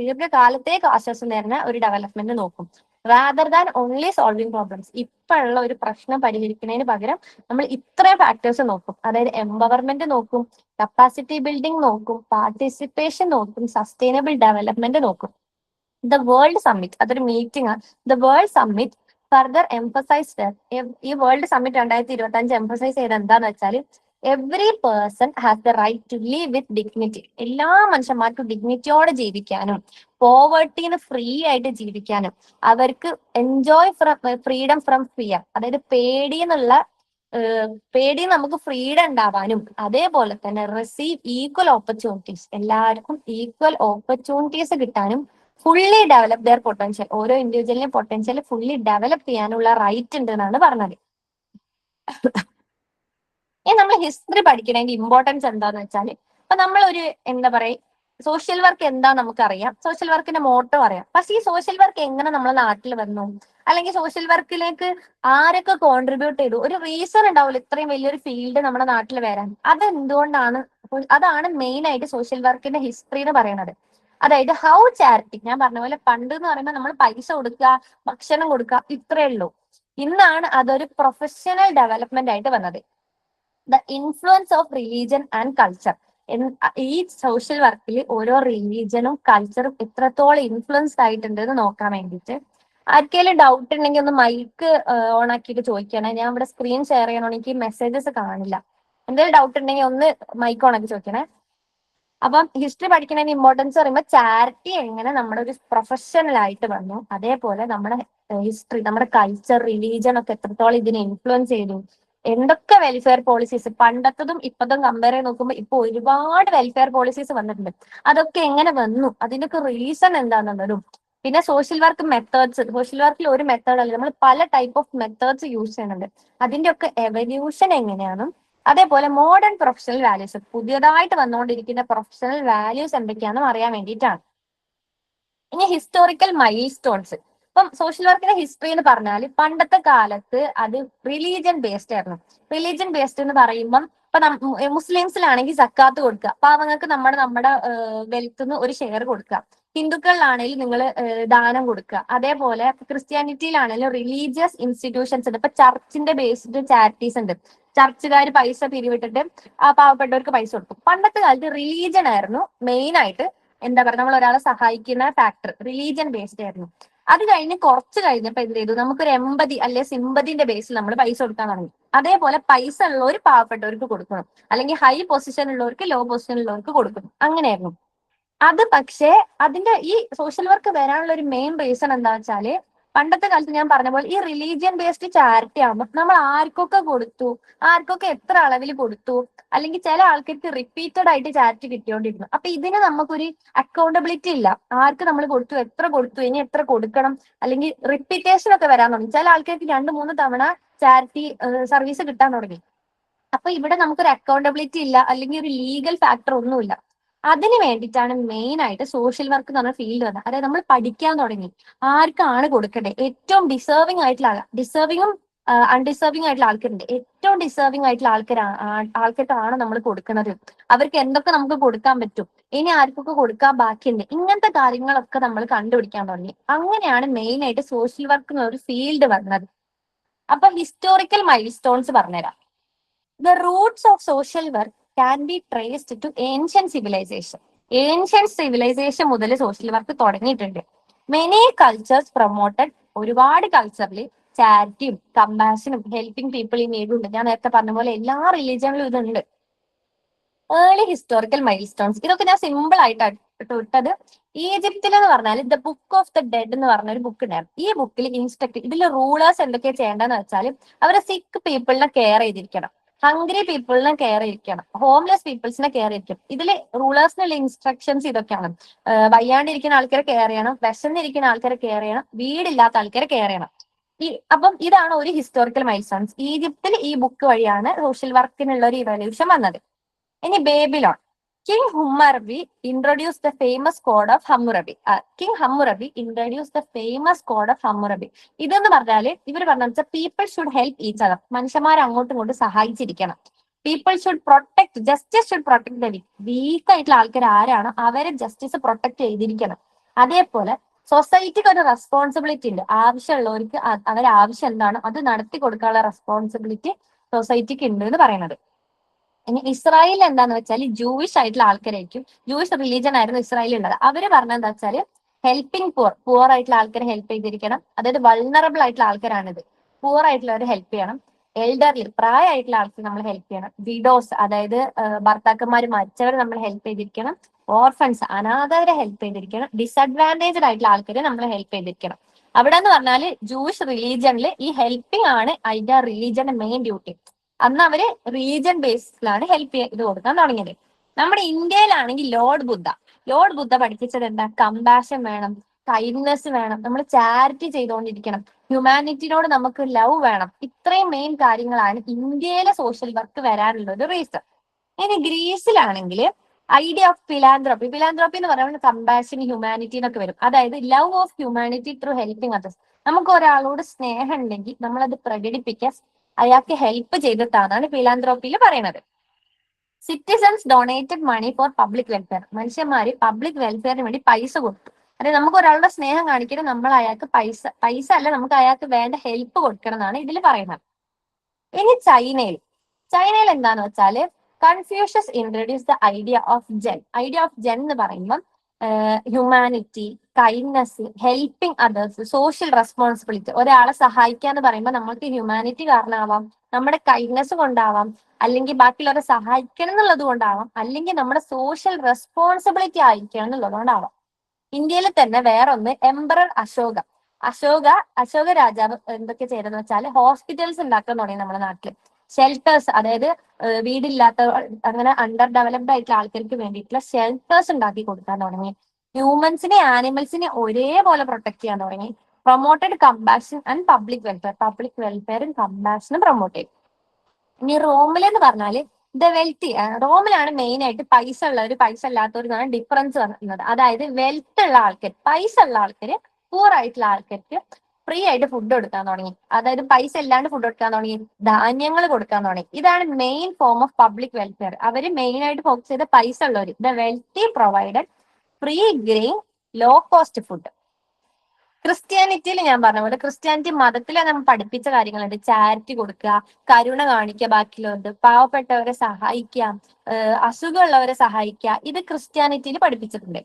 ദീർഘകാലത്തേക്ക് ആശ്വാസം നേരുന്ന ഒരു ഡെവലപ്മെന്റ് നോക്കും. Rather than only solving problems. ഇപ്പോഴുള്ള ഒരു പ്രശ്നം പരിഹരിക്കുന്നതിന് പകരം നമ്മൾ ഇത്രയും ഫാക്ടേഴ്സ് നോക്കും. അതായത് എംപവർമെന്റ് നോക്കും, കപ്പാസിറ്റി ബിൽഡിംഗ് നോക്കും, പാർട്ടിസിപ്പേഷൻ നോക്കും, സസ്റ്റൈനബിൾ ഡെവലപ്മെന്റ് നോക്കും. ദ വേൾഡ് സമ്മിറ്റ്, അതൊരു മീറ്റിംഗ് ആണ്. The world summit further emphasised, ഈ വേൾഡ് സമ്മിറ്റ് 2025 എംഫസൈസ് ചെയ്ത് എന്താന്ന് വെച്ചാൽ every person has the right to live with dignity. എല്ലാ മനുഷ്യന്മാർക്കും ഡിഗ്നിറ്റിയോടെ ജീവിക്കാനും പോവേർട്ടിന്ന് ഫ്രീ ആയിട്ട് ജീവിക്കാനും അവർക്ക് എൻജോയ് ഫ്രീഡം ഫ്രം ഫിയർ, അതായത് പേടി നമുക്ക് ഫ്രീഡം ഉണ്ടാവാനും, അതേപോലെ തന്നെ റിസീവ് ഈക്വൽ ഓപ്പർച്യൂണിറ്റീസ്, എല്ലാവർക്കും ഈക്വൽ ഓപ്പർച്യൂണിറ്റീസ് കിട്ടാനും, ഫുള്ളി ഡെവലപ്പ് ദെയർ പൊട്ടൻഷ്യൽ, ഓരോ ഇൻഡിവിജ്വലിനെ പൊട്ടൻഷ്യൽ ഫുള്ളി ഡെവലപ്പ് ചെയ്യാനുള്ള റൈറ്റ് ഉണ്ട് എന്നാണ് പറഞ്ഞത്. ഇനി നമ്മൾ ഹിസ്റ്ററി പഠിക്കണതിന്റെ ഇമ്പോർട്ടൻസ് എന്താന്ന് വെച്ചാൽ, ഇപ്പൊ നമ്മൾ ഒരു എന്താ പറയാ സോഷ്യൽ വർക്ക് എന്താ നമുക്കറിയാം, സോഷ്യൽ വർക്കിന്റെ മോട്ടോ അറിയാം. പക്ഷെ ഈ സോഷ്യൽ വർക്ക് എങ്ങനെ നമ്മളെ നാട്ടിൽ വന്നു, അല്ലെങ്കിൽ സോഷ്യൽ വർക്കിലേക്ക് ആരൊക്കെ കോൺട്രിബ്യൂട്ട് ചെയ്തു, ഒരു റീസൺ ഉണ്ടാവില്ല ഇത്രയും വലിയൊരു ഫീൽഡ് നമ്മുടെ നാട്ടിൽ വരാൻ. അതെന്തുകൊണ്ടാണ്? അതാണ് മെയിൻ ആയിട്ട് സോഷ്യൽ വർക്കിന്റെ ഹിസ്റ്ററി എന്ന് പറയുന്നത്. അതായത് ഹൗ ചാരിറ്റി, ഞാൻ പറഞ്ഞ പോലെ പണ്ട് എന്ന് പറയുമ്പോൾ നമ്മൾ പൈസ കൊടുക്കുക, ഭക്ഷണം കൊടുക്കുക, ഇത്രയേ ഉള്ളൂ. ഇന്നാണ് അതൊരു പ്രൊഫഷണൽ ഡെവലപ്മെന്റ് ആയിട്ട് വന്നത്. The influence of religion and culture. ഈ സോഷ്യൽ വർക്കിൽ ഓരോ റിലീജിയനും കൾച്ചറും എത്രത്തോളം ഇൻഫ്ലുവൻസ്ഡ് ആയിട്ടുണ്ട് എന്ന് നോക്കാൻ വേണ്ടിയിട്ട്, ആർക്കെങ്കിലും ഡൗട്ട് ഉണ്ടെങ്കിൽ ഒന്ന് മൈക്ക് ഓൺ ആക്കിയിട്ട് ചോദിക്കണേ. ഞാൻ ഇവിടെ സ്ക്രീൻ ഷെയർ ചെയ്യണമെങ്കിൽ എനിക്ക് മെസ്സേജസ് കാണില്ല. എന്തെങ്കിലും ഡൗട്ട് ഉണ്ടെങ്കിൽ ഒന്ന് മൈക്ക് ഓൺ ആക്കി ചോദിക്കണേ. അപ്പം ഹിസ്റ്ററി പഠിക്കുന്നതിന് ഇമ്പോർട്ടൻസ് പറയുമ്പോൾ ചാരിറ്റി എങ്ങനെ നമ്മുടെ ഒരു പ്രൊഫഷണൽ ആയിട്ട് വന്നു, അതേപോലെ നമ്മുടെ ഹിസ്റ്ററി, നമ്മുടെ കൾച്ചർ, റിലീജിയൻ ഒക്കെ എത്രത്തോളം ഇതിനെ ഇൻഫ്ലുവൻസ് ചെയ്തു, എന്തൊക്കെ വെൽഫെയർ പോളിസീസ് പണ്ടത്തതും ഇപ്പതും കമ്പയർ ചെയ്ത് നോക്കുമ്പോൾ ഇപ്പൊ ഒരുപാട് വെൽഫെയർ പോളിസീസ് വന്നിട്ടുണ്ട്. അതൊക്കെ എങ്ങനെ വന്നു, അതിനൊക്കെ റീസൺ എന്താണെന്നുള്ളതും, പിന്നെ സോഷ്യൽ വർക്ക് മെത്തേഡ്സ്. സോഷ്യൽ വർക്കിൽ ഒരു മെത്തേഡ് അല്ല, നമ്മൾ പല ടൈപ്പ് ഓഫ് മെത്തേഡ്സ് യൂസ് ചെയ്യുന്നുണ്ട്. അതിന്റെ ഒക്കെ എവല്യൂഷൻ എങ്ങനെയാണ്, അതേപോലെ മോഡേൺ പ്രൊഫഷണൽ വാല്യൂസ്, പുതിയതായിട്ട് വന്നുകൊണ്ടിരിക്കുന്ന പ്രൊഫഷണൽ വാല്യൂസ് എന്തൊക്കെയാണെന്ന് അറിയാൻ വേണ്ടിയിട്ടാണ്. ഇനി ഹിസ്റ്റോറിക്കൽ മൈൽ സ്റ്റോൺസ്. ഇപ്പം സോഷ്യൽ വർക്കിന്റെ ഹിസ്റ്ററി എന്ന് പറഞ്ഞാൽ പണ്ടത്തെ കാലത്ത് അത് റിലീജിയൻ ബേസ്ഡ് ആയിരുന്നു. റിലീജിയൻ ബേസ്ഡ് എന്ന് പറയുമ്പം ഇപ്പൊ മുസ്ലിംസിലാണെങ്കിൽ സക്കാത്ത് കൊടുക്കുക, പാവങ്ങൾക്ക് നമ്മുടെ വെൽത്ത് ഒരു ഷെയർ കൊടുക്കുക. ഹിന്ദുക്കളിലാണെങ്കിൽ നിങ്ങൾ ദാനം കൊടുക്കുക. അതേപോലെ ക്രിസ്ത്യാനിറ്റിയിലാണെങ്കിലും റിലീജിയസ് ഇൻസ്റ്റിറ്റ്യൂഷൻസ് ഉണ്ട്. ഇപ്പൊ ചർച്ചിന്റെ ബേസ്ഡ് ചാരിറ്റീസ് ഉണ്ട്. ചർച്ചുകാർ പൈസ പിരിവിട്ടിട്ട് ആ പാവപ്പെട്ടവർക്ക് പൈസ കൊടുക്കും. പണ്ടത്തെ കാലത്ത് റിലീജിയൻ ആയിരുന്നു മെയിൻ ആയിട്ട് എന്താ പറയുക നമ്മൾ ഒരാളെ സഹായിക്കുന്ന ഫാക്ടർ, റിലീജിയൻ ബേസ്ഡ് ആയിരുന്നു. അത് കഴിഞ്ഞ് കുറച്ച് കഴിഞ്ഞപ്പോ എന്ത് ചെയ്തു, നമുക്കൊരു എമ്പതി അല്ലെ സിമ്പതിന്റെ ബേസിൽ നമ്മൾ പൈസ കൊടുക്കാൻ തുടങ്ങി. അതേപോലെ പൈസ ഉള്ളവർ പാവപ്പെട്ടവർക്ക് കൊടുക്കണം, അല്ലെങ്കിൽ ഹൈ പൊസിഷൻ ഉള്ളവർക്ക് ലോ പൊസിഷൻ ഉള്ളവർക്ക് കൊടുക്കണം, അങ്ങനെയായിരുന്നു അത്. പക്ഷേ അതിന്റെ ഈ സോഷ്യൽ വർക്ക് വരാനുള്ള ഒരു മെയിൻ റീസൺ എന്താ വെച്ചാല്, പണ്ടത്തെ കാലത്ത് ഞാൻ പറഞ്ഞ പോലെ ഈ റിലീജിയൻ ബേസ്ഡ് ചാരിറ്റി ആകുമ്പോൾ നമ്മൾ ആർക്കൊക്കെ കൊടുത്തു, ആർക്കൊക്കെ എത്ര അളവിൽ കൊടുത്തു, അല്ലെങ്കിൽ ചില ആൾക്കാർക്ക് റിപ്പീറ്റഡ് ആയിട്ട് ചാരിറ്റി കിട്ടിയോണ്ടിരുന്നു. അപ്പൊ ഇതിന് നമുക്കൊരു അക്കൗണ്ടബിലിറ്റി ഇല്ല. ആർക്ക് നമ്മൾ കൊടുത്തു, എത്ര കൊടുത്തു, ഇനി എത്ര കൊടുക്കണം, അല്ലെങ്കിൽ റിപ്പീറ്റേഷൻ ഒക്കെ വരാൻ തുടങ്ങി. ചില ആൾക്കാർക്ക് 2-3 തവണ ചാരിറ്റി സർവീസ് കിട്ടാൻ തുടങ്ങി. അപ്പൊ ഇവിടെ നമുക്കൊരു അക്കൗണ്ടബിലിറ്റി ഇല്ല, അല്ലെങ്കിൽ ഒരു ലീഗൽ ഫാക്ടർ ഒന്നുമില്ല. അതിന് വേണ്ടിയിട്ടാണ് മെയിൻ ആയിട്ട് സോഷ്യൽ വർക്ക് എന്ന് പറഞ്ഞ ഫീൽഡ് വന്നത്. അതായത് നമ്മൾ പഠിക്കാൻ തുടങ്ങി ആർക്കാണ് കൊടുക്കേണ്ടത്, ഏറ്റവും ഡിസേർവിംഗ് ആയിട്ടുള്ള ഡിസേർവിംഗും അൺഡിസേർവിംഗ് ആയിട്ടുള്ള ആൾക്കാരുണ്ട്. ഏറ്റവും ഡിസേർവിംഗ് ആയിട്ടുള്ള ആൾക്കാർക്കാണ് നമ്മൾ കൊടുക്കുന്നത്. അവർക്ക് എന്തൊക്കെ നമുക്ക് കൊടുക്കാൻ പറ്റും, ഇനി ആർക്കൊക്കെ കൊടുക്കാൻ ബാക്കിയുണ്ട്, ഇങ്ങനത്തെ കാര്യങ്ങളൊക്കെ നമ്മൾ കണ്ടുപിടിക്കാൻ തുടങ്ങി. അങ്ങനെയാണ് മെയിൻ ആയിട്ട് സോഷ്യൽ വർക്ക് എന്ന ഒരു ഫീൽഡ് വന്നത്. അപ്പൊ ഹിസ്റ്റോറിക്കൽ മൈൽ സ്റ്റോൺസ് പറഞ്ഞുതരാം. The roots of social work can be traced to ancient civilization. Ancient civilisation മുതൽ സോഷ്യൽ വർക്ക് തുടങ്ങിയിട്ടുണ്ട്. മെനി കൾച്ചേഴ്സ് പ്രൊമോട്ടഡ്, ഒരുപാട് കൾച്ചറിൽ ചാരിറ്റിയും കമ്പാഷനും ഹെൽപ്പിംഗ് പീപ്പിൾ ഈ നീഡും ഉണ്ട്. ഞാൻ നേരത്തെ പറഞ്ഞ പോലെ എല്ലാ റിലീജിയനിലും ഇതുണ്ട്. ഏർലി ഹിസ്റ്റോറിക്കൽ മൈൽ സ്റ്റോൺസ്, ഇതൊക്കെ ഞാൻ സിമ്പിൾ ആയിട്ടാണ് ഇട്ടത്. ഈജിപ്തിൽ എന്ന് പറഞ്ഞാൽ the book of the dead എന്ന് പറഞ്ഞ ഒരു ബുക്ക് ഉണ്ടായിരുന്നു. ഈ ബുക്കിൽ ഇൻസ്ട്രക്ട്, ഇതിൽ റൂളേഴ്സ് എന്തൊക്കെയാ ചെയ്യേണ്ടതെന്ന് വെച്ചാൽ അവരെ സിക്ക് പീപ്പിളിനെ കെയർ ചെയ്തിരിക്കണം, ഹംഗ്രി പീപ്പിളിനെ കെയർ ചെയ്തിരിക്കണം, ഹോംലെസ് പീപ്പിൾസിനെ കെയർ ചെയ്തിരിക്കണം. ഇതിൽ റൂളേഴ്സിനുള്ള ഇൻസ്ട്രക്ഷൻസ് ഇതൊക്കെയാണ്. വയ്യാണ്ടിരിക്കുന്ന ആൾക്കാരെ കെയർ ചെയ്യണം, വിശന്നിരിക്കുന്ന ആൾക്കാരെ കെയർ ചെയ്യണം, വീടില്ലാത്ത ആൾക്കാരെ കെയർ ചെയ്യണം. അപ്പം ഇതാണ് ഒരു ഹിസ്റ്റോറിക്കൽ മൈൽ സ്റ്റോൺസ്. ഈജിപ്തിൽ ഈ ബുക്ക് വഴിയാണ് സോഷ്യൽ വർക്കിനുള്ള ഒരു ഇവല്യൂഷൻ വന്നത്. ഇനി Babylon, king Hammurabi introduce the famous code of Hammurabi. King Hammurabi introduce the famous code of Hammurabi. ഇതെന്ന് പറഞ്ഞാല് ഇവർ പറഞ്ഞാൽ people should help each other, മനുഷ്യന്മാർ അങ്ങോട്ടും ഇങ്ങോട്ടും സഹായിച്ചിരിക്കണം. People should protect, justice should protect the weak ആയിട്ടുള്ള ആൾക്കാർ ആരാണ് അവരെ ജസ്റ്റിസ് പ്രൊട്ടക്ട് ചെയ്തിരിക്കണം. അതേപോലെ സൊസൈറ്റിക്ക് ഒരു റെസ്പോൺസിബിലിറ്റി ഉണ്ട്, ആവശ്യമുള്ളവർക്ക് അവരെ ആവശ്യം എന്താണ് അത് നടത്തി കൊടുക്കാനുള്ള റെസ്പോൺസിബിലിറ്റി സൊസൈറ്റിക്ക് ഉണ്ട് എന്ന് പറയുന്നത്. ഇനി ഇസ്രായേൽ എന്താന്ന് വെച്ചാൽ ജൂയിഷ് ആയിട്ടുള്ള ആൾക്കാരായിരിക്കും, ജൂയിഷ് റിലീജൻ ആയിരുന്നു ഇസ്രായേലിൽ ഉള്ളത്. അവര് പറഞ്ഞത് എന്താ വെച്ചാൽ ഹെൽപ്പിംഗ് പുവർ ആയിട്ടുള്ള ആൾക്കാരെ ഹെൽപ്പ് ചെയ്തിരിക്കണം. അതായത് വൾണറബിൾ ആയിട്ടുള്ള ആൾക്കാരാണിത്, പുവർ ആയിട്ടുള്ളവരെ ഹെൽപ്പ് ചെയ്യണം. എൽഡർലി, പ്രായമായിട്ടുള്ള ആൾക്ക് നമ്മൾ ഹെൽപ്പ് ചെയ്യണം. വിഡോസ്, അതായത് ഭർത്താക്കന്മാർ മരിച്ചവരെ നമ്മൾ ഹെൽപ്പ് ചെയ്തിരിക്കണം. ഓർഫൻസ്, അനാഥരെ ഹെൽപ്പ് ചെയ്തിരിക്കണം. ഡിസഡ്വാൻറ്റേജഡ് ആയിട്ടുള്ള ആൾക്കാരെ നമ്മൾ ഹെൽപ്പ് ചെയ്തിരിക്കണം. അവിടെ എന്ന് പറഞ്ഞാല് ജൂയിഷ് റിലീജനിൽ ഈ ഹെൽപ്പിംഗ് ആണ് അതിന്റെ റിലീജന്റെ മെയിൻ ഡ്യൂട്ടി. അന്ന് അവര് റീജിയൻ ബേസിലാണ് ഹെൽപ്പ് ചെയ്ത് കൊടുക്കാൻ തുടങ്ങിയത്. നമ്മുടെ ഇന്ത്യയിലാണെങ്കിൽ ലോർഡ് ബുദ്ധ പഠിപ്പിച്ചത് എന്താ? കമ്പാഷൻ വേണം, കൈൻഡ്നെസ് വേണം, നമ്മൾ ചാരിറ്റി ചെയ്തുകൊണ്ടിരിക്കണം, ഹ്യൂമാനിറ്റിനോട് നമുക്ക് ലവ് വേണം. ഇത്രയും മെയിൻ കാര്യങ്ങളാണ് ഇന്ത്യയിലെ സോഷ്യൽ വർക്ക് വരാനുള്ള ഒരു റീസൺ. ഇനി ഗ്രീസിലാണെങ്കിൽ ഐഡിയ ഓഫ് ഫിലാന്ത്രോപ്പി എന്ന് പറയുമ്പോൾ കമ്പാഷൻ, ഹ്യൂമാനിറ്റി എന്നൊക്കെ വരും. അതായത് love of humanity through helping others. നമുക്ക് ഒരാളോട് സ്നേഹം ഉണ്ടെങ്കിൽ നമ്മളത് പ്രകടിപ്പിക്കാൻ അയാൾക്ക് ഹെൽപ്പ് ചെയ്തിട്ടാണ് ഫിലാന്ത്രോപ്പിയിൽ പറയുന്നത്. Citizens donated money for public welfare, മനുഷ്യന്മാര് പബ്ലിക് വെൽഫെയറിന് വേണ്ടി പൈസ കൊടുത്തു. അതായത് നമുക്ക് ഒരാളുടെ സ്നേഹം കാണിക്കണം, നമ്മൾ അയാൾക്ക് പൈസ അല്ല, നമുക്ക് അയാൾക്ക് വേണ്ട ഹെൽപ്പ് കൊടുക്കണം എന്നാണ് ഇതിൽ പറയുന്നത്. ഇനി ചൈനയിൽ എന്താന്ന് വെച്ചാല് Confucius introduce the idea of Jen എന്ന് പറയുമ്പം humanity, kindness, helping others, social responsibility. ഒരാളെ സഹായിക്കുക എന്ന് പറയുമ്പോൾ നമ്മൾക്ക് ഹ്യൂമാനിറ്റി കാരണമാവാം, നമ്മുടെ കൈൻഡ്നെസ് കൊണ്ടാവാം, അല്ലെങ്കിൽ ബാക്കിയുള്ളവരെ സഹായിക്കണം എന്നുള്ളത് കൊണ്ടാവാം, അല്ലെങ്കിൽ നമ്മുടെ സോഷ്യൽ റെസ്പോൺസിബിലിറ്റി ആയിരിക്കണം എന്നുള്ളത് കൊണ്ടാവാം. ഇന്ത്യയിൽ തന്നെ വേറൊന്ന് എംപറർ അശോക രാജാവ് എന്തൊക്കെ ചെയ്തെന്ന് വെച്ചാൽ ഹോസ്പിറ്റൽസ് ഉണ്ടാക്കാൻ തുടങ്ങി നമ്മുടെ നാട്ടിൽ. ഷെൽട്ടേഴ്സ്, അതായത് വീടില്ലാത്ത അങ്ങനെ അണ്ടർ ഡെവലപ്ഡ് ആയിട്ടുള്ള ആൾക്കാർക്ക് വേണ്ടിയിട്ടുള്ള ഷെൽട്ടേഴ്സ് ഉണ്ടാക്കി കൊടുക്കാൻ തുടങ്ങി. ഹ്യൂമൻസിനെ ആനിമൽസിനെ ഒരേപോലെ പ്രൊട്ടക്ട് ചെയ്യാൻ തുടങ്ങി. പ്രൊമോട്ടഡ് കമ്പാഷൻ ആൻഡ് പബ്ലിക് വെൽഫെയറും കമ്പാഷനും പ്രൊമോട്ട് ചെയ്തു. ഇനി റോമിലെന്ന് പറഞ്ഞാല് ദ വെൽത്തി, റോമിലാണ് മെയിൻ ആയിട്ട് പൈസ ഉള്ളവർ പൈസ ഇല്ലാത്തവർ ഡിഫറൻസ് വരുന്നത്. അതായത് വെൽത്ത് ഉള്ള ആൾക്കാർ, പൈസ ഉള്ള ആൾക്കാര് പൂർ ആയിട്ടുള്ള ആൾക്കാർക്ക് ഫ്രീ ആയിട്ട് ഫുഡ് കൊടുക്കാൻ തുടങ്ങി. അതായത് പൈസ ഇല്ലാണ്ട് ഫുഡ് കൊടുക്കാൻ തുടങ്ങി, ധാന്യങ്ങൾ കൊടുക്കാൻ തുടങ്ങി. ഇതാണ് main form of public welfare. അവര് മെയിൻ ആയിട്ട് ഫോക്കസ് ചെയ്ത പൈസ ഉള്ളവർ. The wealthy provided free grain, low cost food. ക്രിസ്ത്യാനിറ്റിയിൽ ഞാൻ പറഞ്ഞ പോലെ ക്രിസ്ത്യാനിറ്റി മതത്തിൽ നമ്മൾ പഠിപ്പിച്ച കാര്യങ്ങളുണ്ട്. ചാരിറ്റി കൊടുക്കുക, കരുണ കാണിക്കുക, ബാക്കിയുള്ളവർക്ക് പാവപ്പെട്ടവരെ സഹായിക്കുക, അസുഖമുള്ളവരെ സഹായിക്കുക. ഇത് ക്രിസ്ത്യാനിറ്റിയിൽ പഠിപ്പിച്ചിട്ടുണ്ട്.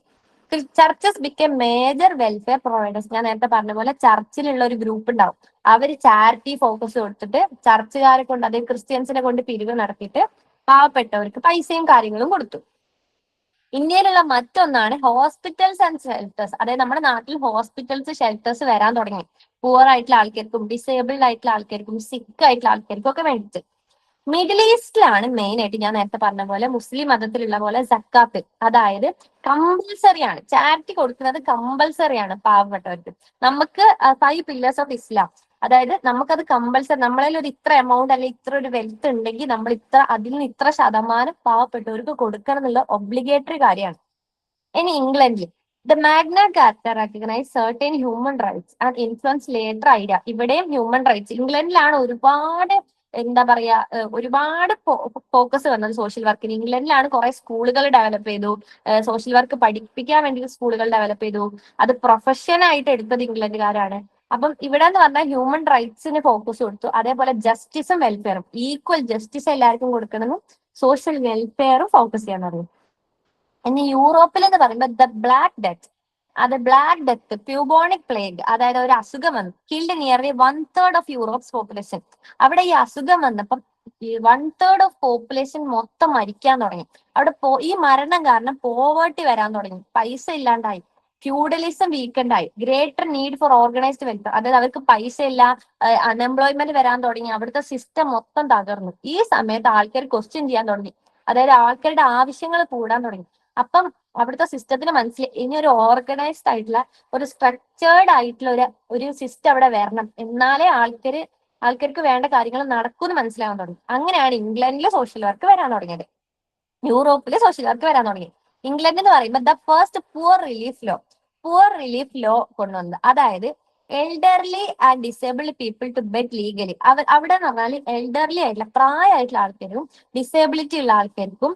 Churches become major welfare providers. ഞാൻ നേരത്തെ പറഞ്ഞ പോലെ ചർച്ചിലുള്ള ഒരു ഗ്രൂപ്പ് ഉണ്ടാവും, അവർ ചാരിറ്റി ഫോക്കസ് കൊടുത്തിട്ട് ചർച്ചുകാരെ കൊണ്ട്, അതായത് ക്രിസ്ത്യൻസിനെ കൊണ്ട് പിരിവ് നടത്തിയിട്ട് പാവപ്പെട്ടവർക്ക് പൈസയും കാര്യങ്ങളും കൊടുത്തു. ഇന്ത്യയിലുള്ള മറ്റൊന്നാണ് ഹോസ്പിറ്റൽസ് ആൻഡ് ഷെൽട്ടേഴ്സ്. അതായത് നമ്മുടെ നാട്ടിൽ ഹോസ്പിറ്റൽസ്, ഷെൽട്ടേഴ്സ് വരാൻ തുടങ്ങി. പുവർ ആയിട്ടുള്ള ആൾക്കാർക്കും ഡിസേബിൾഡ് ആയിട്ടുള്ള ആൾക്കാർക്കും സിക്ക് ആയിട്ടുള്ള ആൾക്കാർക്കും ഒക്കെ വേണ്ടിയിട്ട്. മിഡിൽ ഈസ്റ്റിലാണ് മെയിൻ ആയിട്ട് ഞാൻ നേരത്തെ പറഞ്ഞ പോലെ മുസ്ലിം മതത്തിലുള്ള പോലെ സക്കാത്ത്, അതായത് കമ്പൽസറി ആണ്. ചാരിറ്റി കൊടുക്കുന്നത് കമ്പൽസറി ആണ് പാവപ്പെട്ടവർക്ക്. നമുക്ക് 5 പില്ലേഴ്സ് ഓഫ് ഇസ്ലാം, അതായത് നമുക്കത് കമ്പൽസറി, നമ്മളിൽ ഒരു ഇത്ര എമൗണ്ട് അല്ലെങ്കിൽ ഇത്ര ഒരു വെൽത്ത് ഉണ്ടെങ്കിൽ നമ്മൾ അതിൽ നിന്ന് ഇത്ര ശതമാനം പാവപ്പെട്ടവർക്ക് കൊടുക്കണം എന്നുള്ള ഒബ്ലിഗേറ്ററി കാര്യമാണ്. ഇനി ഇംഗ്ലണ്ടിൽ the Magna Carta recognise certain human rights and influence later idea. ഇവിടെയും ഹ്യൂമൻ റൈറ്റ്സ്, ഇംഗ്ലണ്ടിലാണ് ഒരുപാട് എന്താ പറയാ ഒരുപാട് ഫോക്കസ് വന്നത് സോഷ്യൽ വർക്കിന്. ഇംഗ്ലണ്ടിലാണ് കുറെ സ്കൂളുകൾ ഡെവലപ്പ് ചെയ്തു, സോഷ്യൽ വർക്ക് പഠിപ്പിക്കാൻ വേണ്ടി സ്കൂളുകൾ ഡെവലപ്പ് ചെയ്തു. അത് പ്രൊഫഷൻ ആയിട്ട് എടുത്തത് ഇംഗ്ലണ്ടുകാരാണ്. അപ്പം ഇവിടെ എന്ന് പറഞ്ഞാൽ ഹ്യൂമൻ റൈറ്റ്സിന് ഫോക്കസ് കൊടുത്തു. അതേപോലെ ജസ്റ്റിസും വെൽഫെയറും, ഈക്വൽ ജസ്റ്റിസ് എല്ലാവർക്കും കൊടുക്കണമെന്നും സോഷ്യൽ വെൽഫെയറും ഫോക്കസ് ചെയ്യാൻ തുടങ്ങി. ഇനി യൂറോപ്പിൽ എന്ന് പറയുമ്പോൾ ബ്ലാക്ക് ഡെത്ത് പ്യൂബോണിക് പ്ലേഗ്, അതായത് ഒരു അസുഖം വന്നു, കിൽഡ് നിയർലി 1/3 ഓഫ് യൂറോപ്സ് പോപ്പുലേഷൻ. അവിടെ ഈ അസുഖം വന്നപ്പം ഈ 1/3 ഓഫ് പോപ്പുലേഷൻ മൊത്തം മരിക്കാൻ തുടങ്ങി. അവിടെ ഈ മരണം കാരണം പോവേർട്ടി വരാൻ തുടങ്ങി, പൈസ ഇല്ലാണ്ടായി, ഫ്യൂഡലിസം വീക്കൻഡായി, greater need for organized welfare, അതായത് അവർക്ക് പൈസ ഇല്ല, അൺഎംപ്ലോയ്മെന്റ് വരാൻ തുടങ്ങി, അവിടുത്തെ സിസ്റ്റം മൊത്തം തകർന്നു. ഈ സമയത്ത് ആൾക്കാർ ക്വസ്റ്റ്യൻ ചെയ്യാൻ തുടങ്ങി, അതായത് ആൾക്കാരുടെ ആവശ്യങ്ങൾ കൂടാൻ തുടങ്ങി. അപ്പം അവിടുത്തെ സിസ്റ്റത്തിന് മനസ്സിലായി ഇനി ഒരു ഓർഗനൈസ്ഡ് ആയിട്ടുള്ള ഒരു സ്ട്രക്ചേർഡ് ആയിട്ടുള്ള ഒരു സിസ്റ്റം അവിടെ വരണം, എന്നാലേ ആൾക്കാർക്ക് വേണ്ട കാര്യങ്ങൾ നടക്കുമെന്ന് മനസ്സിലാവാൻ തുടങ്ങി. അങ്ങനെയാണ് ഇംഗ്ലണ്ടിലെ സോഷ്യൽ വർക്ക് വരാൻ തുടങ്ങിയത്, യൂറോപ്പിലെ സോഷ്യൽ വർക്ക് വരാൻ തുടങ്ങി. ഇംഗ്ലണ്ട് എന്ന് പറയുമ്പോൾ the first poor relief law കൊണ്ടുവന്നത്, അതായത് elderly and disabled people to beg legally. അവിടെ എന്ന് പറഞ്ഞാൽ എൽഡർലി ആയിട്ടുള്ള പ്രായമായിട്ടുള്ള ആൾക്കാർക്കും ഡിസേബിലിറ്റി ഉള്ള ആൾക്കാർക്കും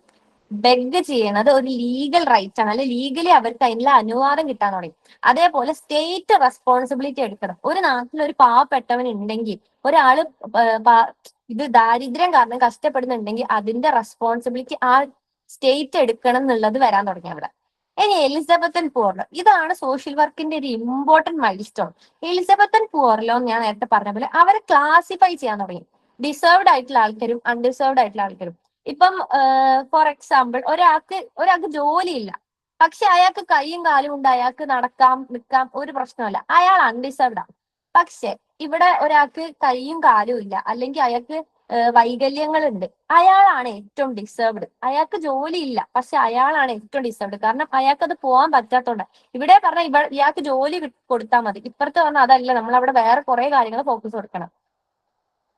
ബെഗ് ചെയ്യണത് ഒരു ലീഗൽ റൈറ്റ് ആണ്, അല്ലെങ്കിൽ ലീഗലി അവർക്ക് അതിനുള്ള അനുവാദം കിട്ടാൻ തുടങ്ങി. അതേപോലെ സ്റ്റേറ്റ് റെസ്പോൺസിബിലിറ്റി എടുക്കണം. ഒരു നാട്ടിൽ ഒരു പാവപ്പെട്ടവൻ ഉണ്ടെങ്കിൽ, ഒരാള് ഇത് ദാരിദ്ര്യം കാരണം കഷ്ടപ്പെടുന്നുണ്ടെങ്കിൽ അതിന്റെ റെസ്പോൺസിബിലിറ്റി ആ സ്റ്റേറ്റ് എടുക്കണം എന്നുള്ളത് വരാൻ തുടങ്ങി അവിടെ. ഇനി എലിസബത്തൻ പുവർലോ, ഇതാണ് സോഷ്യൽ വർക്കിന്റെ ഒരു ഇമ്പോർട്ടന്റ് മൈൽ സ്റ്റോൺ. എലിസബത്തൻ പുവർലോ ഞാൻ നേരത്തെ പറഞ്ഞ പോലെ അവരെ ക്ലാസിഫൈ ചെയ്യാൻ തുടങ്ങി, ഡിസേർവ്ഡ് ആയിട്ടുള്ള ആൾക്കാരും അൺഡിസേർവ്ഡ് ആയിട്ടുള്ള ആൾക്കാരും. ഇപ്പം ഫോർ എക്സാമ്പിൾ, ഒരാൾക്ക് ജോലിയില്ല, പക്ഷെ അയാൾക്ക് കൈയും കാലും ഉണ്ട്, അയാൾക്ക് നടക്കാം നിൽക്കാം, ഒരു പ്രശ്നമല്ല, അയാൾ അൺഡിസേർവ്ഡ് ആണ്. പക്ഷെ ഇവിടെ ഒരാൾക്ക് കൈയും കാലും ഇല്ല, അല്ലെങ്കിൽ അയാൾക്ക് വൈകല്യങ്ങളുണ്ട്, അയാളാണ് ഏറ്റവും ഡിസേർവ്ഡ്. അയാൾക്ക് ജോലി ഇല്ല, പക്ഷെ അയാളാണ് ഏറ്റവും ഡിസേർവ്ഡ്, കാരണം അയാൾക്ക് അത് പോകാൻ പറ്റാത്തതുകൊണ്ട്. ഇവിടെ പറഞ്ഞാൽ ഇയാൾക്ക് ജോലി കൊടുത്താൽ മതി, ഇപ്പുറത്ത് പറഞ്ഞാൽ അതല്ല, നമ്മൾ അവിടെ വേറെ കുറെ കാര്യങ്ങൾ ഫോക്കസ് കൊടുക്കണം.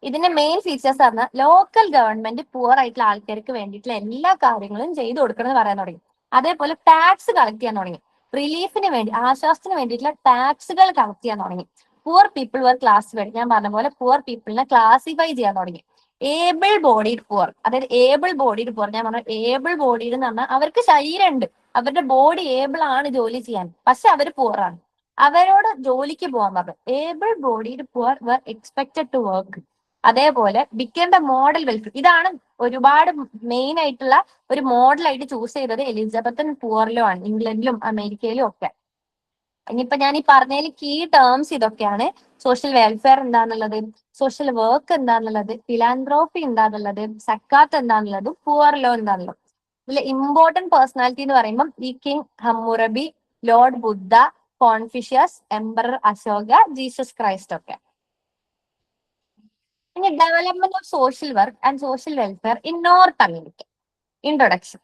ഇതിന്റെ മെയിൻ ഫീച്ചേഴ്സ് പറഞ്ഞാൽ ലോക്കൽ ഗവൺമെന്റ് പുവർ ആയിട്ടുള്ള ആൾക്കാർക്ക് വേണ്ടിയിട്ടുള്ള എല്ലാ കാര്യങ്ങളും ചെയ്തു കൊടുക്കണം എന്ന് പറയാൻ തുടങ്ങി. അതേപോലെ ടാക്സ് കളക്ട് ചെയ്യാൻ തുടങ്ങി, റിലീഫിന് വേണ്ടി, ആശ്വാസത്തിന് വേണ്ടിയിട്ടുള്ള ടാക്സുകൾ കളക്ട് ചെയ്യാൻ തുടങ്ങി. പുവർ പീപ്പിൾ വർ ക്ലാസിഫൈഡ്, ഞാൻ പറഞ്ഞ പോലെ പുവർ പീപ്പിളിനെ ക്ലാസിഫൈ ചെയ്യാൻ തുടങ്ങി. ഏബിൾ ബോഡീഡ് പുവർ, അതായത് ഏബിൾ ബോഡീഡ് പുവർ, ഞാൻ പറഞ്ഞ ഏബിൾ ബോഡീഡ് എന്ന് പറഞ്ഞാൽ അവർക്ക് ശരീരമുണ്ട്, അവരുടെ ബോഡി ഏബിൾ ആണ് ജോലി ചെയ്യാൻ, പക്ഷെ അവർ പുവറാണ്, അവരോട് ജോലിക്ക് പോകാൻ പറഞ്ഞു. Able bodied poor were expected to work. അതേപോലെ ബിക്കം ദ മോഡൽ വെൽഫെയർ, ഇതാണ് ഒരുപാട് മെയിൻ ആയിട്ടുള്ള ഒരു മോഡലായിട്ട് ചൂസ് ചെയ്തത് എലിസബത്തൻ പുവർലോ ആണ്, ഇംഗ്ലണ്ടിലും അമേരിക്കയിലും ഒക്കെ. ഇനിയിപ്പോ ഞാൻ ഈ പറഞ്ഞതിൽ കീ ടേംസ് ഇതൊക്കെയാണ്: സോഷ്യൽ വെൽഫെയർ എന്താന്നുള്ളത്, സോഷ്യൽ വർക്ക് എന്താന്നുള്ളത്, ഫിലാന്ത്രോപ്പി എന്താന്നുള്ളത്, സക്കാത്ത് എന്താന്നുള്ളത്, പുവർലോ എന്താന്നുള്ളത്. ഇതിൽ ഇമ്പോർട്ടന്റ് പേഴ്സണാലിറ്റി എന്ന് പറയുമ്പോൾ ഈ കിങ് ഹമ്മുറബി, ലോർഡ് ബുദ്ധ, കോൺഫ്യൂഷ്യസ്, എംപറർ അശോക, ജീസസ് ക്രൈസ്റ്റ് ഒക്കെ. ഇനി development of social work and social welfare in North America. Introduction.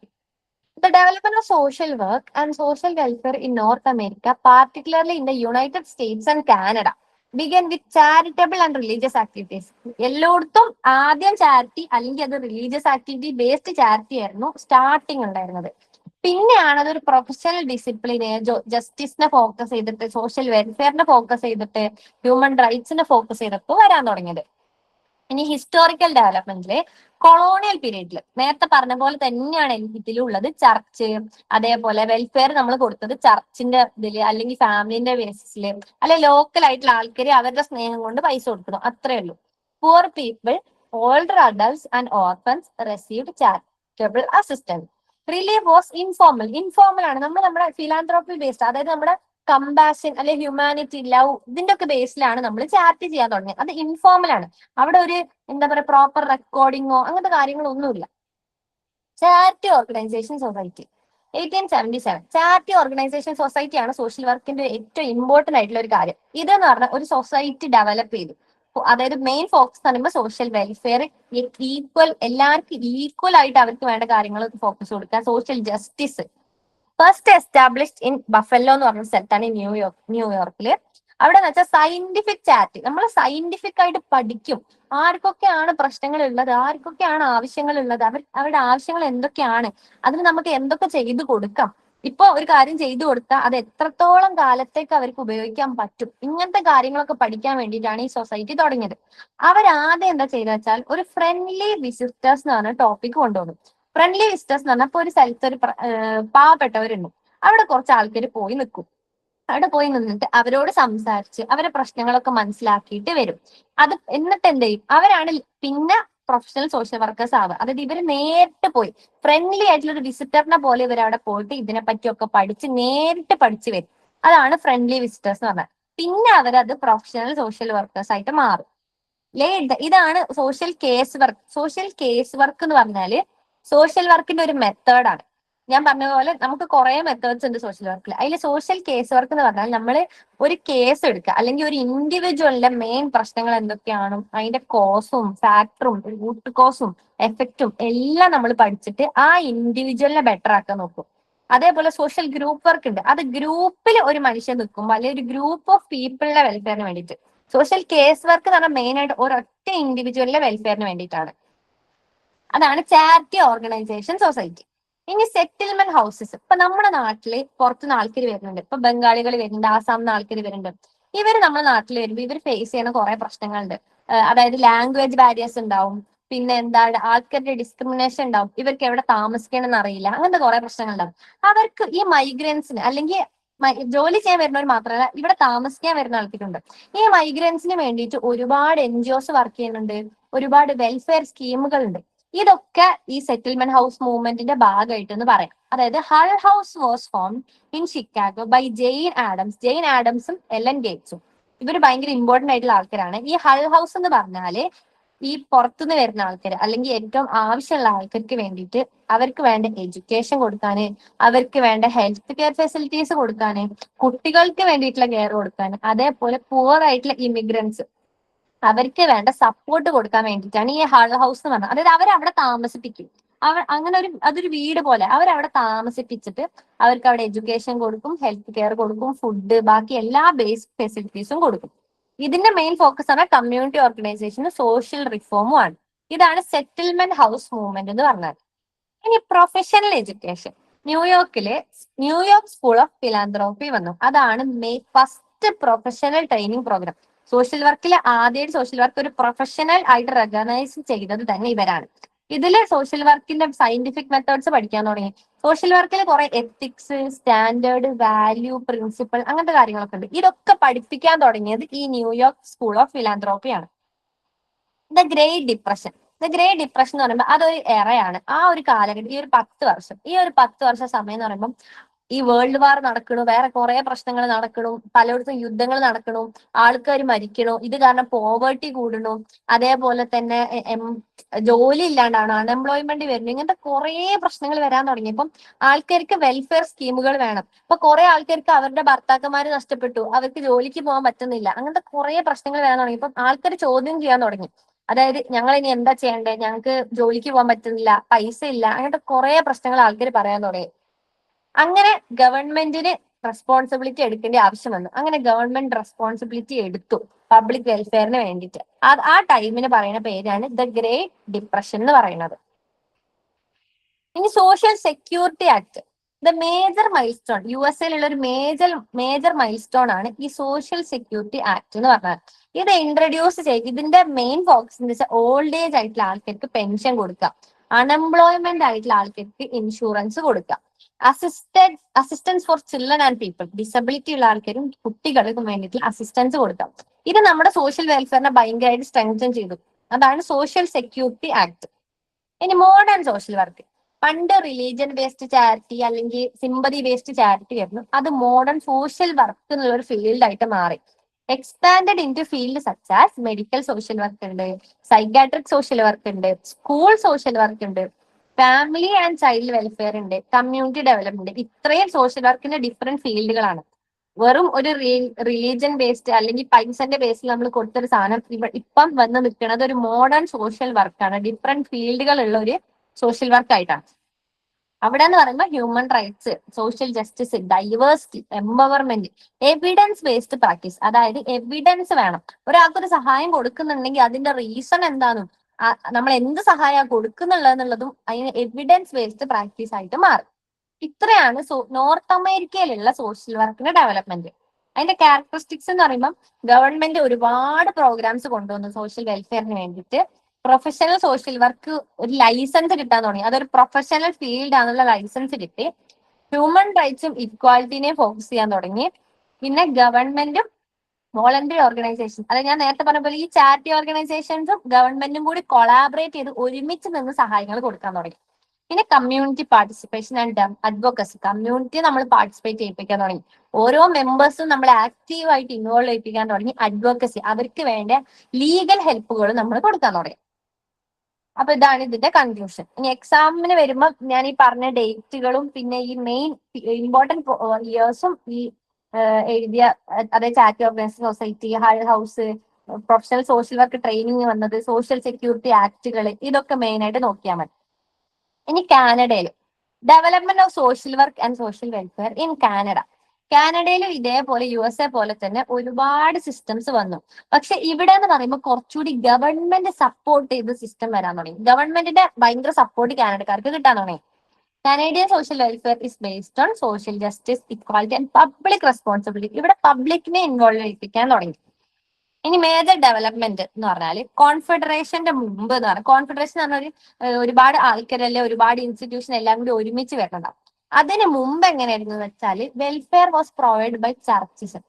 The development of social work and social welfare in North America, particularly in the United States and Canada, began with charitable and religious activities. എല്ലായിടത്തും ആദ്യം charity അല്ലെങ്കിൽ അത് religious activity based charity ആയിരുന്നു starting ഉണ്ടായിരുന്നത്. പിന്നെയാണ് അതൊരു professional ഡിസിപ്ലിനെ, ജസ്റ്റിസിനെ focus ചെയ്തിട്ട്, social വെൽഫെയറിനെ focus ചെയ്തിട്ട്, ഹ്യൂമൻ റൈറ്റ്സിനെ ഫോക്കസ് ചെയ്തിട്ട് വരാൻ തുടങ്ങിയത്. ഇനി ഹിസ്റ്റോറിക്കൽ ഡെവലപ്മെന്റില് കൊളോണിയൽ പീരീഡിൽ നേരത്തെ പറഞ്ഞ പോലെ തന്നെയാണ് ഇതിലുള്ളത്. ചർച്ച്, അതേപോലെ വെൽഫെയർ നമ്മൾ കൊടുത്തത് ചർച്ചിന്റെ ഇതില്, അല്ലെങ്കിൽ ഫാമിലിന്റെ ബേസിസില്, അല്ലെ ലോക്കൽ ആയിട്ടുള്ള ആൾക്കാർ അവരുടെ സ്നേഹം കൊണ്ട് പൈസ കൊടുക്കുന്നു, അത്രേ ഉള്ളൂ. Poor people, older adults and orphans received charitable assistance. Relief was informal ആണ്. നമ്മുടെ ഫിലാന്ത്രോപ്പി ബേസ്ഡ്, അതായത് നമ്മുടെ കമ്പാഷൻ അല്ലെ ഹ്യൂമാനിറ്റി, ലവ്, ഇതിന്റെ ഒക്കെ ബേസിലാണ് നമ്മൾ ചാരിറ്റി ചെയ്യാൻ തുടങ്ങിയത്. അത് ഇൻഫോർമൽ ആണ്. അവിടെ ഒരു എന്താ പറയുക, പ്രോപ്പർ റെക്കോർഡിങ്ങോ അങ്ങനത്തെ കാര്യങ്ങളൊന്നുമില്ല. Charity organisation society 1877. Charity organisation society ആണ് സോഷ്യൽ വർക്കിന്റെ ഏറ്റവും ഇമ്പോർട്ടന്റ് ആയിട്ടുള്ള ഒരു കാര്യം. ഇതെന്ന് പറഞ്ഞാൽ ഒരു സൊസൈറ്റി ഡെവലപ്പ് ചെയ്തു, അതായത് മെയിൻ ഫോക്കസ് പറയുമ്പോൾ സോഷ്യൽ വെൽഫെയർ, എല്ലാവർക്കും ഈക്വൽ ആയിട്ട് അവർക്ക് വേണ്ട കാര്യങ്ങൾ ഫോക്കസ് കൊടുക്കുക, social justice. First established in buffalo എന്ന് പറഞ്ഞ സ്ഥലത്താണ് ന്യൂയോർക്കില്. അവിടെ എന്ന് വെച്ചാൽ സയന്റിഫിക് ചാരിറ്റി, നമ്മൾ സയന്റിഫിക് ആയിട്ട് പഠിക്കും ആർക്കൊക്കെയാണ് പ്രശ്നങ്ങൾ ഉള്ളത്, ആർക്കൊക്കെയാണ് ആവശ്യങ്ങൾ ഉള്ളത്, അവരുടെ ആവശ്യങ്ങൾ എന്തൊക്കെയാണ്, അതിന് നമുക്ക് എന്തൊക്കെ ചെയ്തു കൊടുക്കാം, ഇപ്പൊ ഒരു കാര്യം ചെയ്തു കൊടുത്താൽ അത് എത്രത്തോളം കാലത്തേക്ക് അവർക്ക് ഉപയോഗിക്കാൻ പറ്റും, ഇങ്ങനത്തെ കാര്യങ്ങളൊക്കെ പഠിക്കാൻ വേണ്ടിയിട്ടാണ് ഈ സൊസൈറ്റി തുടങ്ങിയത്. അവരാദ്യം എന്താ ചെയ്തെന്ന് വെച്ചാൽ ഒരു ഫ്രണ്ട്ലി വിസിറ്റേഴ്സ് എന്ന് പറഞ്ഞ ടോപ്പിക് കൊണ്ടുവന്നു. ഫ്രണ്ട്ലി വിസിറ്റേഴ്സ് എന്ന് പറഞ്ഞാൽ ഇപ്പൊ ഒരു സ്ഥലത്ത് ഒരു പാവപ്പെട്ടവരുണ്ട്, അവിടെ കുറച്ച് ആൾക്കാർ പോയി നിൽക്കും, അവിടെ പോയി നിന്നിട്ട് അവരോട് സംസാരിച്ച് അവരെ പ്രശ്നങ്ങളൊക്കെ മനസ്സിലാക്കിയിട്ട് വരും. അത് എന്നിട്ട് എന്ത് ചെയ്യും, അവരാണ് പിന്നെ പ്രൊഫഷണൽ സോഷ്യൽ വർക്കേഴ്സ് ആവുക. അതായത് ഇവർ നേരിട്ട് പോയി ഫ്രണ്ട്ലി ആയിട്ടുള്ള ഒരു വിസിറ്ററിനെ പോലെ ഇവർ അവിടെ പോയിട്ട് ഇതിനെ പറ്റിയൊക്കെ പഠിച്ച് നേരിട്ട് പഠിച്ചു വരും. അതാണ് ഫ്രണ്ട്ലി വിസിറ്റേഴ്സ് എന്ന് പറഞ്ഞാൽ. പിന്നെ അവരത് പ്രൊഫഷണൽ സോഷ്യൽ വർക്കേഴ്സ് ആയിട്ട് മാറും. ഇതാണ് social case work. Social case work എന്ന് പറഞ്ഞാല് സോഷ്യൽ വർക്കിന്റെ ഒരു മെത്തേഡാണ്. ഞാൻ പറഞ്ഞ പോലെ നമുക്ക് കുറെ മെത്തേഡ്സ് ഉണ്ട് സോഷ്യൽ വർക്കിൽ. അതിൽ സോഷ്യൽ കേസ് വർക്ക് എന്ന് പറഞ്ഞാൽ നമ്മൾ ഒരു കേസ് എടുക്കുക, അല്ലെങ്കിൽ ഒരു ഇൻഡിവിജ്വലിന്റെ മെയിൻ പ്രശ്നങ്ങൾ എന്തൊക്കെയാണ്, അതിന്റെ കോസും ഫാക്ടറും റൂട്ട് കോസും എഫക്റ്റും എല്ലാം നമ്മൾ പഠിച്ചിട്ട് ആ ഇൻഡിവിജ്വലിനെ ബെറ്റർ ആക്കാൻ നോക്കും. അതേപോലെ സോഷ്യൽ ഗ്രൂപ്പ് വർക്ക് ഉണ്ട്. അത് ഗ്രൂപ്പിൽ ഒരു മനുഷ്യൻ നിൽക്കുമ്പോൾ അല്ലെങ്കിൽ ഒരു ഗ്രൂപ്പ് ഓഫ് പീപ്പിളിന്റെ വെൽഫെയറിന് വേണ്ടിയിട്ട്. സോഷ്യൽ കേസ് വർക്ക് എന്ന് പറഞ്ഞാൽ മെയിൻ ആയിട്ട് ഒരൊറ്റ ഇൻഡിവിജ്വലിന്റെ വെൽഫെയറിന് വേണ്ടിയിട്ടാണ്. അതാണ് ചാരിറ്റി ഓർഗനൈസേഷൻ സൊസൈറ്റി. ഇനി സെറ്റിൽമെന്റ് ഹൗസസ്. ഇപ്പൊ നമ്മുടെ നാട്ടില് പുറത്തുനിന്ന് ആൾക്കാർ വരുന്നുണ്ട്. ഇപ്പൊ ബംഗാളികൾ വരുന്നുണ്ട്, ആസാമിന്ന് ആൾക്കാർ വരുന്നുണ്ട്. ഇവർ നമ്മുടെ നാട്ടിൽ വരുമ്പോൾ ഇവർ ഫേസ് ചെയ്യുന്ന കുറെ പ്രശ്നങ്ങളുണ്ട്. അതായത് ലാംഗ്വേജ് ബാരിയേഴ്സ് ഉണ്ടാവും, പിന്നെ എന്താണ് ആൾക്കാരുടെ ഡിസ്ക്രിമിനേഷൻ ഉണ്ടാവും, ഇവർക്ക് എവിടെ താമസിക്കണം എന്ന് അറിയില്ല, അങ്ങനത്തെ കുറെ പ്രശ്നങ്ങളുണ്ടാവും. അവർക്ക് ഈ മൈഗ്രൻസിന് അല്ലെങ്കിൽ ജോലി ചെയ്യാൻ വരുന്നവർ മാത്രമല്ല, ഇവിടെ താമസിക്കാൻ വരുന്ന ആൾക്കാരുണ്ട്. ഈ മൈഗ്രൻസിന് വേണ്ടിയിട്ട് ഒരുപാട് NGOs വർക്ക് ചെയ്യുന്നുണ്ട്, ഒരുപാട് വെൽഫെയർ സ്കീമുകൾ ഉണ്ട്. ഇതൊക്കെ ഈ സെറ്റിൽമെന്റ് ഹൗസ് മൂവ്മെന്റിന്റെ ഭാഗമായിട്ട് എന്ന് പറയാം. അതായത് Hull House was form in Chicago by Jane Addams. Jane ആഡംസും എലൻ ഗേറ്റ്സും ഇവർ ഭയങ്കര ഇമ്പോർട്ടന്റ് ആയിട്ടുള്ള ആൾക്കാരാണ്. ഈ ഹൾ ഹൗസ് എന്ന് പറഞ്ഞാല് ഈ പുറത്തുനിന്ന് വരുന്ന ആൾക്കാർ അല്ലെങ്കിൽ ഏറ്റവും ആവശ്യമുള്ള ആൾക്കാർക്ക് വേണ്ടിയിട്ട് അവർക്ക് വേണ്ട എഡ്യൂക്കേഷൻ കൊടുക്കാന്, അവർക്ക് വേണ്ട ഹെൽത്ത് കെയർ ഫെസിലിറ്റീസ് കൊടുക്കാന്, കുട്ടികൾക്ക് വേണ്ടിയിട്ടുള്ള കെയർ കൊടുക്കാന്, അതേപോലെ പുവർ ആയിട്ടുള്ള ഇമിഗ്രൻസ് അവർക്ക് വേണ്ട സപ്പോർട്ട് കൊടുക്കാൻ വേണ്ടിയിട്ടാണ് ഈ ഹൾ ഹൗസ് എന്ന് പറഞ്ഞത്. അതായത് അവരവിടെ താമസിപ്പിക്കും. അങ്ങനെ അതൊരു വീട് പോലെ അവരവിടെ താമസിപ്പിച്ചിട്ട് അവർക്ക് അവിടെ എഡ്യൂക്കേഷൻ കൊടുക്കും, ഹെൽത്ത് കെയർ കൊടുക്കും, ഫുഡ്, ബാക്കി എല്ലാ ബേസിക് ഫെസിലിറ്റീസും കൊടുക്കും. ഇതിന്റെ മെയിൻ ഫോക്കസ് ആണ് കമ്മ്യൂണിറ്റി ഓർഗനൈസേഷനും സോഷ്യൽ റിഫോമും ആണ്. ഇതാണ് സെറ്റിൽമെന്റ് ഹൗസ് മൂവ്മെന്റ് എന്ന് പറഞ്ഞാൽ. ഇനി professional education. New York school of philanthropy വന്നു. അതാണ് first professional training program. Social വർക്കിൽ ആദ്യമായിട്ട് സോഷ്യൽ വർക്ക് ഒരു പ്രൊഫഷണൽ ആയിട്ട് റെക്കഗ്നൈസ് ചെയ്തത് തന്നെ ഇവരാണ്. ഇതില് സോഷ്യൽ വർക്കിന്റെ സയന്റിഫിക് മെത്തേഡ്സ് പഠിക്കാൻ തുടങ്ങി. സോഷ്യൽ വർക്കിൽ കുറെ എത്തിക്സ്, സ്റ്റാൻഡേർഡ്, വാല്യൂ, പ്രിൻസിപ്പൾ, അങ്ങനത്തെ കാര്യങ്ങളൊക്കെ ഉണ്ട്. ഇതൊക്കെ പഠിപ്പിക്കാൻ തുടങ്ങിയത് ഈ ന്യൂയോർക്ക് സ്കൂൾ ഓഫ് ഫിലാന്ത്രോപ്പിയാണ്. The great depression. The great depression എന്ന് പറയുമ്പോൾ അതൊരു എറയാണ്. ആ ഒരു കാലഘട്ടം, ഈ ഒരു 10 വർഷ സമയം എന്ന് പറയുമ്പോൾ ഈ വേൾഡ് വാർ നടക്കണു, വേറെ കുറെ പ്രശ്നങ്ങൾ നടക്കണു, പലയിടത്തും യുദ്ധങ്ങൾ നടക്കണു, ആൾക്കാർ മരിക്കണു, ഇത് കാരണം പോവേർട്ടി കൂടണു, അതേപോലെ തന്നെ ജോലി ഇല്ലാണ്ടാണ്, അൺഎംപ്ലോയ്മെന്റ് വരുന്നു, ഇങ്ങനത്തെ കുറെ പ്രശ്നങ്ങൾ വരാൻ തുടങ്ങിയപ്പം ആൾക്കാർക്ക് വെൽഫെയർ സ്കീമുകൾ വേണം. ഇപ്പൊ കുറെ ആൾക്കാർക്ക് അവരുടെ ഭർത്താക്കന്മാര് നഷ്ടപ്പെട്ടു, അവർക്ക് ജോലിക്ക് പോകാൻ പറ്റുന്നില്ല, അങ്ങനത്തെ കുറെ പ്രശ്നങ്ങൾ വരാൻ തുടങ്ങിയപ്പം ആൾക്കാർ ചോദ്യം ചെയ്യാൻ തുടങ്ങി. അതായത് ഞങ്ങൾ ഇനി എന്താ ചെയ്യേണ്ടത്, ഞങ്ങൾക്ക് ജോലിക്ക് പോകാൻ പറ്റുന്നില്ല, പൈസ ഇല്ല, അങ്ങനത്തെ കുറെ പ്രശ്നങ്ങൾ ആൾക്കാർ പറയാൻ തുടങ്ങി. അങ്ങനെ ഗവൺമെന്റിന് റെസ്പോൺസിബിലിറ്റി എടുക്കേണ്ട ആവശ്യം വന്നു. അങ്ങനെ ഗവൺമെന്റ് റെസ്പോൺസിബിലിറ്റി എടുത്തു പബ്ലിക് വെൽഫെയറിന് വേണ്ടിയിട്ട്. ആ ടൈമിന് പറയുന്ന പേരാണ് ദ ഗ്രേറ്റ് ഡിപ്രഷൻ എന്ന് പറയുന്നത്. ഇനി social security act. The major mile stone, USA ഒരു മേജർ മൈൽ സ്റ്റോൺ ആണ് ഈ സോഷ്യൽ സെക്യൂരിറ്റി ആക്ട് എന്ന് പറഞ്ഞത്. ഇത് ഇൻട്രൊഡ്യൂസ് ചെയ്ത് ഇതിന്റെ മെയിൻ ഫോക്കസ് എന്ന് വെച്ചാൽ ഓൾഡ് ഏജ് ആയിട്ടുള്ള ആൾക്കാർക്ക് പെൻഷൻ കൊടുക്കുക, അൺഎംപ്ലോയ്മെന്റ് ആയിട്ടുള്ള ആൾക്കാർക്ക് ഇൻഷുറൻസ് കൊടുക്കുക, assistance for children and people, disability ഉള്ള ആൾക്കാരും കുട്ടികൾക്കും വേണ്ടിയിട്ടുള്ള അസിസ്റ്റൻസ് കൊടുക്കാം. ഇത് നമ്മുടെ സോഷ്യൽ വെൽഫെയറിനെ ഭയങ്കരമായിട്ട് സ്ട്രെങ്തൻ ചെയ്തു. അതാണ് സോഷ്യൽ സെക്യൂരിറ്റി ആക്ട്. ഇനി മോഡേൺ സോഷ്യൽ വർക്ക്. പണ്ട് റിലീജിയൻ ബേസ്ഡ് ചാരിറ്റി അല്ലെങ്കിൽ സിമ്പതി ബേസ്ഡ് ചാരിറ്റി ആയിരുന്നു. അത് മോഡേൺ സോഷ്യൽ വർക്ക് എന്നുള്ള ഒരു ഫീൽഡ് ആയിട്ട് മാറി. Expanded into field such as medical social work ഉണ്ട്, സൈക്കാട്രിക് സോഷ്യൽ വർക്ക് ഉണ്ട്, സ്കൂൾ സോഷ്യൽ വർക്ക് ഉണ്ട്, ഫാമിലി ആൻഡ് ചൈൽഡ് വെൽഫെയർ ഉണ്ട്, കമ്മ്യൂണിറ്റി ഡെവലപ്മെന്റ്. ഇത്രയും സോഷ്യൽ വർക്കിന്റെ ഡിഫറെന്റ് ഫീൽഡുകളാണ്. വെറും ഒരു റിലീജിയൻ ബേസ്ഡ് അല്ലെങ്കിൽ പൈസന്റെ ബേസിൽ നമ്മൾ കൊടുത്തൊരു സാധനം ഇപ്പം വന്ന് നിൽക്കുന്നത് ഒരു മോഡേൺ സോഷ്യൽ വർക്കാണ്. ഡിഫറെന്റ് ഫീൽഡുകൾ ഉള്ള ഒരു സോഷ്യൽ വർക്ക് ആയിട്ടാണ്. അവിടെ എന്ന് പറയുമ്പോൾ human rights, social justice, diversity, empowerment, evidence based practice. അതായത് എവിഡൻസ് വേണം. ഒരാൾക്കൊരു സഹായം കൊടുക്കുന്നുണ്ടെങ്കിൽ അതിന്റെ റീസൺ എന്താണെന്നും നമ്മൾ എന്ത് സഹായം കൊടുക്കുന്നുള്ളതെന്നുള്ളതും അതിന് എവിഡൻസ് ബേസ്ഡ് പ്രാക്ടീസ് ആയിട്ട് മാറും. ഇത്രയാണ് നോർത്ത് അമേരിക്കയിലുള്ള സോഷ്യൽ വർക്കിന്റെ ഡെവലപ്മെന്റ്. അതിന്റെ ക്യാരക്ടറിസ്റ്റിക്സ് എന്ന് പറയുമ്പോൾ ഗവൺമെന്റ് ഒരുപാട് പ്രോഗ്രാംസ് കൊണ്ടുവന്നു സോഷ്യൽ വെൽഫെയറിന് വേണ്ടിയിട്ട്. പ്രൊഫഷണൽ സോഷ്യൽ വർക്ക് ഒരു ലൈസൻസ് കിട്ടാൻ തുടങ്ങി. അതൊരു പ്രൊഫഷണൽ ഫീൽഡ് ആണെന്നുള്ള ലൈസൻസ് കിട്ടി. ഹ്യൂമൻ റൈറ്റ്സും ഇക്വാലിറ്റിനെയും ഫോക്കസ് ചെയ്യാൻ തുടങ്ങി. പിന്നെ ഗവൺമെന്റും വോളണ്ടറി ഓർഗനൈസേഷൻ, അതായത് ഞാൻ നേരത്തെ പറഞ്ഞ പോലെ ഈ ചാരിറ്റി ഓർഗനൈസേഷൻസും ഗവൺമെന്റും കൂടി കൊളാബറേറ്റ് ചെയ്ത് ഒരുമിച്ച് നിന്ന് സഹായങ്ങൾ കൊടുക്കാൻ തുടങ്ങി. പിന്നെ community participation and advocacy, community നമ്മൾ പാർട്ടിസിപ്പേറ്റ് ചെയ്യിപ്പിക്കാൻ തുടങ്ങി. ഓരോ മെമ്പേഴ്സും നമ്മൾ ആക്റ്റീവായിട്ട് ഇൻവോൾവ് ചെയ്യിപ്പിക്കാൻ തുടങ്ങി. അഡ്വക്കസി, അവർക്ക് വേണ്ട ലീഗൽ ഹെൽപ്പുകൾ നമ്മൾ കൊടുക്കാൻ തുടങ്ങി. അപ്പൊ ഇതാണ് ഇതിന്റെ കൺക്ലൂഷൻ. ഇനി എക്സാമിന് വരുമ്പോൾ ഞാൻ ഈ പറഞ്ഞ ഡേറ്റുകളും പിന്നെ ഈ മെയിൻ ഇമ്പോർട്ടന്റ് ഇയേഴ്സും ഈ എഴുതിയ, അതായത് charity organisation society, house, professional social work training വന്നത്, സോഷ്യൽ സെക്യൂരിറ്റി ആക്ടുകൾ, ഇതൊക്കെ മെയിൻ ആയിട്ട് നോക്കിയാൽ മതി. ഇനി കാനഡയിൽ development of social work and social welfare in Canada. കാനഡയിലും ഇതേപോലെ USA പോലെ തന്നെ ഒരുപാട് സിസ്റ്റംസ് വന്നു. പക്ഷെ ഇവിടെ എന്ന് പറയുമ്പോൾ കുറച്ചുകൂടി ഗവൺമെന്റ് സപ്പോർട്ട് ചെയ്ത് സിസ്റ്റം വരാൻ തുടങ്ങി. ഗവൺമെന്റിന്റെ ഭയങ്കര സപ്പോർട്ട് കാനഡക്കാർക്ക് കിട്ടാൻ തുടങ്ങി. Canadian social welfare is based on social justice, equality and public responsibility. ഇവിടെ പബ്ലിക്കിനെ ഇൻവോൾവ് ചെയ്യിപ്പിക്കാൻ തുടങ്ങി. ഇനി മേജർ ഡെവലപ്മെന്റ് എന്ന് പറഞ്ഞാല് കോൺഫെഡറേഷന്റെ മുമ്പ് എന്ന് പറഞ്ഞാൽ, കോൺഫെഡറേഷൻ എന്ന് പറഞ്ഞാൽ ഒരുപാട് ആൾക്കാരല്ലേ, ഒരുപാട് ഇൻസ്റ്റിറ്റ്യൂഷൻ എല്ലാം കൂടി ഒരുമിച്ച് വരുന്നതാണ്. അതിന് മുമ്പ് എങ്ങനെയായിരുന്നു വെച്ചാല് welfare was provide by churches.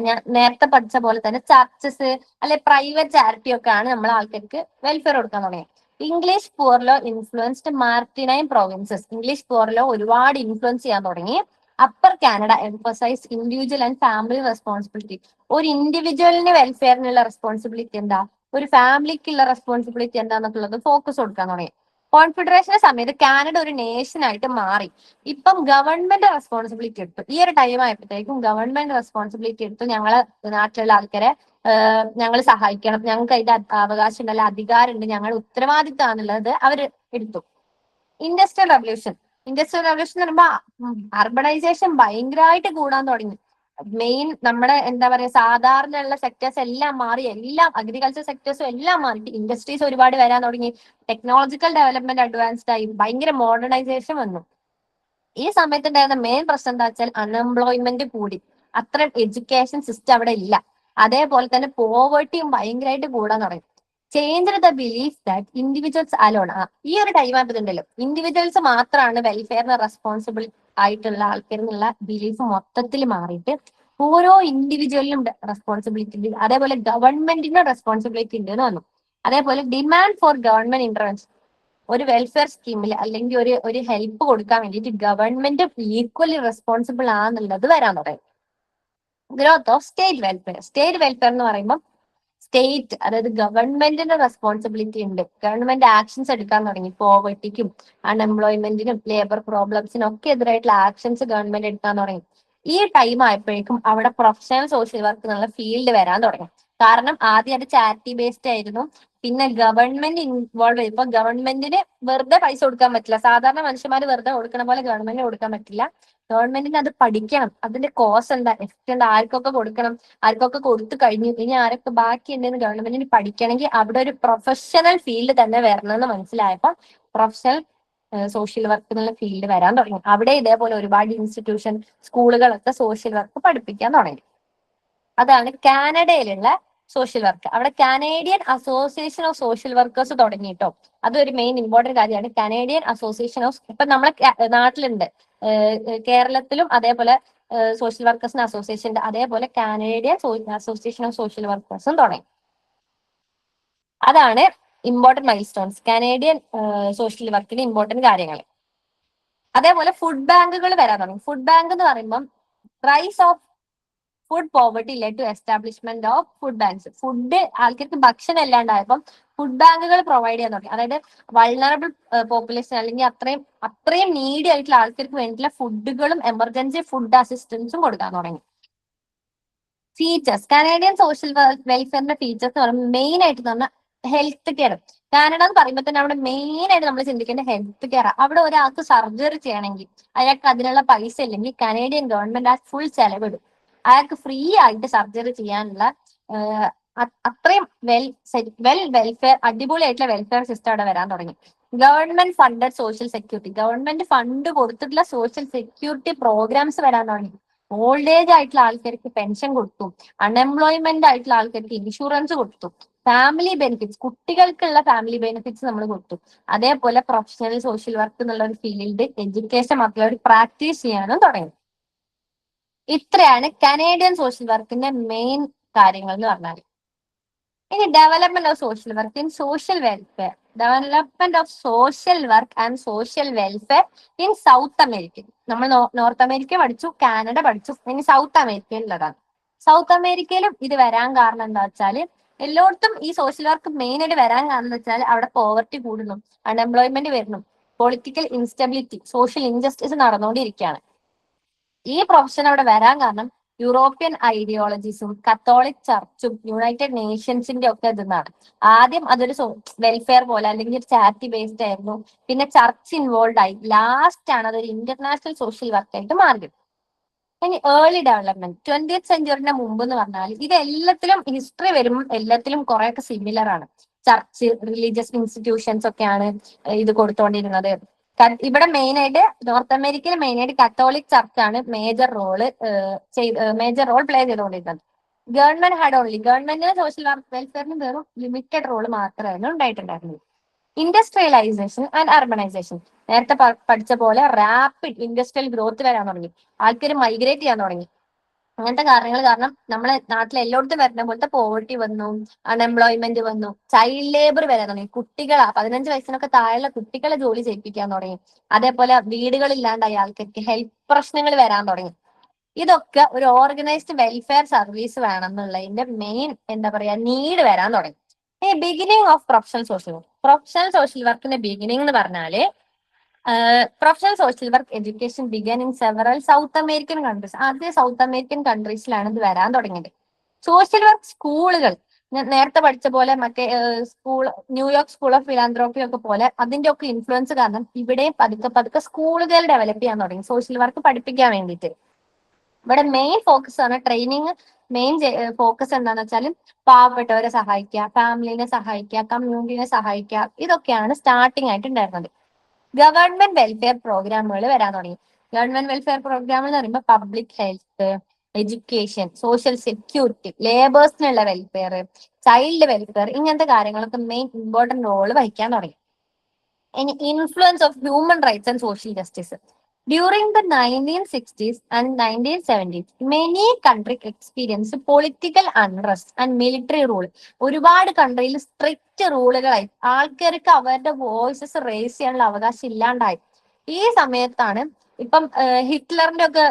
ഞാൻ നേരത്തെ പഠിച്ച പോലെ തന്നെ ചർച്ചസ് അല്ലെ പ്രൈവറ്റ് ചാരിറ്റി ഒക്കെ ആണ് നമ്മൾ ആൾക്കാർക്ക് വെൽഫെയർ കൊടുക്കാൻ തുടങ്ങിയത്. English poor law influenced Maritime provinces. English poor law ഒരുപാട് ഇൻഫ്ലുവൻസ് ചെയ്യാൻ തുടങ്ങി. Upper Canada emphasise individual and family responsibility. ഒരു ഇൻഡിവിജ്വലിന് വെൽഫെയറിനുള്ള റെസ്പോൺസിബിലിറ്റി എന്താ, ഒരു ഫാമിലിക്കുള്ള റെസ്പോൺസിബിലിറ്റി എന്താന്നൊക്കെയുള്ളത് ഫോക്കസ് കൊടുക്കാൻ തുടങ്ങി. കോൺഫെഡറേഷന്റെ സമയത്ത് കാനഡ ഒരു നേഷൻ ആയിട്ട് മാറി. ഇപ്പം ഗവൺമെന്റ് റെസ്പോൺസിബിലിറ്റി എടുത്തു. ഈ ഒരു ടൈം ആയപ്പോഴത്തേക്കും ഗവൺമെന്റ് റെസ്പോൺസിബിലിറ്റി എടുത്തു. ഞങ്ങളെ നാട്ടിലുള്ള ആൾക്കാരെ ഞങ്ങൾ സഹായിക്കണം, ഞങ്ങൾക്ക് അതിന്റെ അവകാശം ഉണ്ടല്ലോ, അധികാരമുണ്ട്, ഞങ്ങളുടെ ഉത്തരവാദിത്തമാണുള്ളത് അവര് എടുത്തു. Industrial revolution. ഇൻഡസ്ട്രിയൽ റവല്യൂഷൻ എന്ന് പറയുമ്പോൾ അർബണൈസേഷൻ ഭയങ്കരമായിട്ട് കൂടാൻ തുടങ്ങി. മെയിൻ നമ്മുടെ എന്താ പറയാ സാധാരണ ഉള്ള സെക്ടേഴ്സ് എല്ലാം മാറി, എല്ലാം അഗ്രികൾച്ചർ സെക്ടേഴ്സും എല്ലാം മാറി, ഇൻഡസ്ട്രീസ് ഒരുപാട് വരാൻ തുടങ്ങി. ടെക്നോളജിക്കൽ ഡെവലപ്മെന്റ് അഡ്വാൻസ്ഡ് ആയി, ഭയങ്കര മോഡേണൈസേഷൻ വന്നു. ഈ സമയത്ത് ഉണ്ടായിരുന്ന മെയിൻ പ്രശ്നം എന്താ വെച്ചാൽ അൺഎംപ്ലോയ്മെന്റ് കൂടി. അത്ര എഡ്യൂക്കേഷൻ സിസ്റ്റം അവിടെ ഇല്ല. അതേപോലെ തന്നെ പോവേർട്ടിയും ഭയങ്കരമായിട്ട് കൂടാൻ തുടങ്ങി. Change the belief that individuals alone. ഈ ഒരു ടൈം ആകുന്നുണ്ടല്ലോ, ഇൻഡിവിജ്വൽസ് മാത്രമാണ് വെൽഫെയറിന് റെസ്പോൺസിബിൾ ആയിട്ടുള്ള ആൾക്കാരെന്നുള്ള ബിലീഫ് മൊത്തത്തിൽ മാറിയിട്ട് ഓരോ ഇൻഡിവിജ്വലിനും റെസ്പോൺസിബിലിറ്റി ഉണ്ട്, അതേപോലെ ഗവൺമെന്റിനും റെസ്പോൺസിബിലിറ്റി ഉണ്ട് എന്ന് വന്നു. അതേപോലെ ഡിമാൻഡ് ഫോർ ഗവൺമെന്റ് ഇന്റർവെൻഷൻ. ഒരു വെൽഫെയർ സ്കീമിൽ അല്ലെങ്കിൽ ഒരു ഹെൽപ്പ് കൊടുക്കാൻ വേണ്ടിയിട്ട് ഗവൺമെന്റ് ഈക്വലി റെസ്പോൺസിബിൾ ആണെന്നുള്ളത് വരാൻ തുടങ്ങി. Growth of state welfare. State welfare എന്ന് പറയുമ്പോൾ സ്റ്റേറ്റ്, അതായത് ഗവൺമെന്റിന്റെ റെസ്പോൺസിബിലിറ്റി ഉണ്ട്. ഗവൺമെന്റ് ആക്ഷൻസ് എടുക്കാൻ തുടങ്ങി. പോവർട്ടിക്കും അൺഎംപ്ലോയ്മെന്റിനും ലേബർ പ്രോബ്ലംസിനും ഒക്കെ എതിരായിട്ടുള്ള ആക്ഷൻസ് ഗവൺമെന്റ് എടുക്കാൻ തുടങ്ങി. ഈ ടൈം ആയപ്പോഴേക്കും അവിടെ പ്രൊഫഷണൽ സോഷ്യൽ വർക്ക് എന്നുള്ള ഫീൽഡ് വരാൻ തുടങ്ങി. കാരണം ആദ്യം അത് ചാരിറ്റി ബേസ്ഡ് ആയിരുന്നു. പിന്നെ ഗവൺമെന്റ് ഇൻവോൾവ് ചെയ്യുമ്പോൾ ഗവൺമെന്റിന് വെറുതെ പൈസ കൊടുക്കാൻ പറ്റില്ല. സാധാരണ മനുഷ്യന്മാർ വെറുതെ കൊടുക്കണ പോലെ ഗവൺമെന്റിന് കൊടുക്കാൻ പറ്റില്ല. ഗവൺമെന്റിന് അത് പഠിക്കണം, അതിന്റെ കോസ് എന്താ, എഫക്ട് എന്താ, ആർക്കൊക്കെ കൊടുക്കണം, ആർക്കൊക്കെ കൊടുത്തു കഴിഞ്ഞു, ഇനി ആരൊക്കെ ബാക്കി ഉണ്ടെന്ന് ഗവൺമെന്റിന് പഠിക്കണമെങ്കിൽ അവിടെ ഒരു പ്രൊഫഷണൽ ഫീൽഡ് തന്നെ വരണമെന്ന് മനസ്സിലായപ്പോൾ പ്രൊഫഷണൽ സോഷ്യൽ വർക്ക് എന്നുള്ള ഫീൽഡ് വരാൻ തുടങ്ങി. അവിടെ ഇതേപോലെ ഒരുപാട് ഇൻസ്റ്റിറ്റ്യൂഷൻ, സ്കൂളുകളൊക്കെ സോഷ്യൽ വർക്ക് പഠിപ്പിക്കാൻ തുടങ്ങി. അതാണ് കാനഡയിലുള്ള സോഷ്യൽ വർക്ക്. അവിടെ Canadian association of social workers തുടങ്ങിയിട്ടോ. അതൊരു മെയിൻ ഇമ്പോർട്ടന്റ് കാര്യമാണ്. കനേഡിയൻ അസോസിയേഷൻ ഓഫ്, ഇപ്പൊ നമ്മളെ നാട്ടിലുണ്ട്, കേരളത്തിലും അതേപോലെ സോഷ്യൽ വർക്കേഴ്സിന് അസോസിയേഷൻ ഉണ്ട്. അതേപോലെ കാനേഡിയൻ അസോസിയേഷൻ ഓഫ് സോഷ്യൽ വർക്കേഴ്സും തുടങ്ങി. അതാണ് important mile stones, Canadian social വർക്കിന് ഇമ്പോർട്ടന്റ് കാര്യങ്ങൾ. അതേപോലെ ഫുഡ് ബാങ്കുകൾ വരാൻ തുടങ്ങി. ഫുഡ് ബാങ്ക് എന്ന് പറയുമ്പോൾ rise of food poverty led to establishment of food banks. Food ആൾക്കാർക്ക് ഭക്ഷണം ഇല്ലാണ്ടായപ്പം ഫുഡ് ബാങ്കുകൾ പ്രൊവൈഡ് ചെയ്യാൻ തുടങ്ങി. അതായത് വൾണറബിൾ പോപ്പുലേഷൻ അല്ലെങ്കിൽ അത്രയും നീഡി ആയിട്ടുള്ള ആൾക്കാർക്ക് വേണ്ടിയിട്ടുള്ള ഫുഡുകളും എമർജൻസി ഫുഡ് അസിസ്റ്റൻസും കൊടുക്കാൻ തുടങ്ങി. ഫീച്ചേഴ്സ്, കനേഡിയൻ സോഷ്യൽ വെൽഫെയറിന്റെ ഫീച്ചേഴ്സ് എന്ന് പറയുമ്പോൾ മെയിൻ ആയിട്ട് പറഞ്ഞാൽ ഹെൽത്ത് കെയർ. കാനഡ എന്ന് പറയുമ്പോൾ തന്നെ അവിടെ മെയിൻ ആയിട്ട് നമ്മൾ ചിന്തിക്കേണ്ട ഹെൽത്ത് കെയർ. അവിടെ ഒരാൾക്ക് സർജറി ചെയ്യണമെങ്കിൽ അയാൾക്ക് അതിനുള്ള പൈസ ഇല്ലെങ്കിൽ കനേഡിയൻ ഗവൺമെന്റ് ആ ഫുൾ ചെലവിടും. അയാൾക്ക് ഫ്രീ ആയിട്ട് സർജറി ചെയ്യാനുള്ള അത്രയും വെൽഫെയർ, അടിപൊളിയായിട്ടുള്ള വെൽഫെയർ സിസ്റ്റം അവിടെ വരാൻ തുടങ്ങി. Government funded social security. Government fund കൊടുത്തിട്ടുള്ള സോഷ്യൽ സെക്യൂരിറ്റി പ്രോഗ്രാംസ് വരാൻ തുടങ്ങി. ഓൾഡ് ഏജ് ആയിട്ടുള്ള ആൾക്കാർക്ക് പെൻഷൻ കൊടുത്തു, അൺഎംപ്ലോയ്മെന്റ് ആയിട്ടുള്ള ആൾക്കാർക്ക് ഇൻഷുറൻസ് കൊടുത്തു, ഫാമിലി ബെനിഫിറ്റ്സ്, കുട്ടികൾക്കുള്ള ഫാമിലി ബെനിഫിറ്റ്സ് നമ്മൾ കൊടുത്തു. അതേപോലെ പ്രൊഫഷണൽ സോഷ്യൽ വർക്ക് എന്നുള്ള ഒരു ഫീൽഡ് എഡ്യൂക്കേഷൻ മക്കളോട് പ്രാക്ടീസ് ചെയ്യാനും തുടങ്ങി. ഇത്രയാണ് കനേഡിയൻ സോഷ്യൽ വർക്കിന്റെ മെയിൻ കാര്യങ്ങൾ എന്ന് പറഞ്ഞാൽ. ഇനി development of social work in social welfare, development of social work and social welfare in South America. നമ്മൾ നോർത്ത് അമേരിക്ക പഠിച്ചു, കാനഡ പഠിച്ചു, ഇനി സൗത്ത് അമേരിക്കയിലുള്ളതാണ്. സൗത്ത് അമേരിക്കയിലും ഇത് വരാൻ കാരണം എന്താ വെച്ചാൽ, എല്ലായിടത്തും ഈ സോഷ്യൽ വർക്ക് മെയിൻ ആയിട്ട് വരാൻ കാരണം എന്താ വെച്ചാൽ അവിടെ പോവർട്ടി കൂടുന്നു, അൺഎംപ്ലോയ്മെന്റ് വരുന്നു, പൊളിറ്റിക്കൽ ഇൻസ്റ്റബിലിറ്റി, സോഷ്യൽ ഇൻജസ്റ്റിസ് നടന്നുകൊണ്ടിരിക്കുകയാണ്. ഈ പ്രൊഫഷൻ അവിടെ വരാൻ കാരണം യൂറോപ്യൻ ഐഡിയോളജീസും കത്തോളിക് ചർച്ചും യുണൈറ്റഡ് നേഷൻസിന്റെ ഒക്കെ ഇതെന്നാണ്. ആദ്യം അതൊരു വെൽഫെയർ പോലെ അല്ലെങ്കിൽ ഒരു ചാരിറ്റി ബേസ്ഡ് ആയിരുന്നു, പിന്നെ ചർച്ച് ഇൻവോൾവ് ആയി, ലാസ്റ്റ് ആണ് അതൊരു ഇന്റർനാഷണൽ സോഷ്യൽ വർക്കായിട്ട് മാറിയത്. ഇനി ഏർലി ഡെവലപ്മെന്റ് 20th സെഞ്ചുറിന്റെ മുമ്പ് എന്ന് പറഞ്ഞാൽ ഇത് എല്ലാത്തിലും ഹിസ്റ്ററി വരുമ്പോൾ എല്ലാത്തിലും കുറെയൊക്കെ സിമിലർ ആണ്. ചർച്ച്, റിലീജിയസ് ഇൻസ്റ്റിറ്റ്യൂഷൻസ് ഒക്കെയാണ് ഇത് കൊടുത്തുകൊണ്ടിരുന്നത്. ഇവിടെ മെയിൻ ആയിട്ട് നോർത്ത് അമേരിക്കയിൽ മെയിൻ ആയിട്ട് കത്തോളിക് ചർച്ചാണ് മേജർ റോൾ പ്ലേ ചെയ്തുകൊണ്ടിരുന്നത്. ഗവൺമെന്റിന് സോഷ്യൽ വെൽഫെയറിന് വെറും ലിമിറ്റഡ് റോൾ മാത്രമായിരുന്നു ഉണ്ടായിട്ടുണ്ടായിരുന്നത്. ഇൻഡസ്ട്രിയലൈസേഷൻ ആൻഡ് അർബനൈസേഷൻ, നേരത്തെ പഠിച്ച പോലെ റാപ്പിഡ് ഇൻഡസ്ട്രിയൽ ഗ്രോത്ത് വരാൻ തുടങ്ങി, ആൾക്കാർ മൈഗ്രേറ്റ് ചെയ്യാൻ തുടങ്ങി. അങ്ങനത്തെ കാരണങ്ങൾ കാരണം നമ്മളെ നാട്ടിൽ എല്ലായിടത്തും വരുന്ന പോലത്തെ പോവർട്ടി വന്നു, അൺഎംപ്ലോയ്മെന്റ് വന്നു, ചൈൽഡ് ലേബർ വരാൻ തുടങ്ങി. 15 വയസ്സിനൊക്കെ താഴെയുള്ള കുട്ടികളെ ജോലി ചെയ്യിപ്പിക്കാൻ തുടങ്ങി. അതേപോലെ വീടുകളില്ലാണ്ടായി ആൾക്കാർക്ക് ഹെൽത്ത് പ്രശ്നങ്ങൾ വരാൻ തുടങ്ങി. ഇതൊക്കെ ഒരു ഓർഗനൈസ്ഡ് വെൽഫെയർ സർവീസ് വേണം എന്നുള്ളതിന്റെ മെയിൻ എന്താ പറയാ നീഡ് വരാൻ തുടങ്ങി. ഈ ബിഗിനിങ് ഓഫ് പ്രൊഫഷണൽ സോഷ്യൽ വർക്കിന്റെ ബിഗിനിങ് എന്ന് പറഞ്ഞാല് professional social work education began in several south American countries. ആദ്യ സൗത്ത് അമേരിക്കൻ കൺട്രീസിലാണ് ഇത് വരാൻ തുടങ്ങിയത്. സോഷ്യൽ വർക്ക് സ്കൂളുകൾ നേരത്തെ പഠിച്ച പോലെ മറ്റേ ന്യൂയോർക്ക് സ്കൂൾ ഓഫ് ഫിലാന്ത്രോപ്പി ഒക്കെ പോലെ അതിന്റെ ഒക്കെ ഇൻഫ്ലുവൻസ് കാരണം ഇവിടെ പതുക്കെ സ്കൂളുകൾ ഡെവലപ്പ് ചെയ്യാൻ തുടങ്ങി സോഷ്യൽ വർക്ക് പഠിപ്പിക്കാൻ വേണ്ടിയിട്ട്. ഇവിടെ മെയിൻ ഫോക്കസ് ആണ് ട്രെയിനിങ്. മെയിൻ ഫോക്കസ് എന്താന്ന് വെച്ചാൽ പാവപ്പെട്ടവരെ സഹായിക്കുക, ഫാമിലിനെ സഹായിക്കുക, കമ്മ്യൂണിറ്റിനെ സഹായിക്കുക, ഇതൊക്കെയാണ് സ്റ്റാർട്ടിങ് ആയിട്ട് ഉണ്ടായിരുന്നത്. ഗവൺമെന്റ് വെൽഫെയർ പ്രോഗ്രാമുകൾ വരാൻ തുടങ്ങി. ഗവൺമെന്റ് വെൽഫെയർ പ്രോഗ്രാം എന്ന് പറയുമ്പോൾ public health, education, social security, ലേബേഴ്സിനുള്ള വെൽഫെയർ, ചൈൽഡ് വെൽഫെയർ, ഇങ്ങനത്തെ കാര്യങ്ങളൊക്കെ മെയിൻ ഇമ്പോർട്ടന്റ് റോള് വഹിക്കാൻ തുടങ്ങി. ഇനി influence of human rights and social justice. During the 1960s and 1970s, many countries experienced political unrest and military rule. ഒരുപാട് കൺട്രിയിൽ strict റൂളുകളായി, ആൾക്കാർക്ക് അവരുടെ voices raise ചെയ്യാനുള്ള അവകാശം ഇല്ലാണ്ടായി. ഈ സമയത്താണ് ഇപ്പം ഹിറ്റ്ലറിന്റെ ഒക്കെ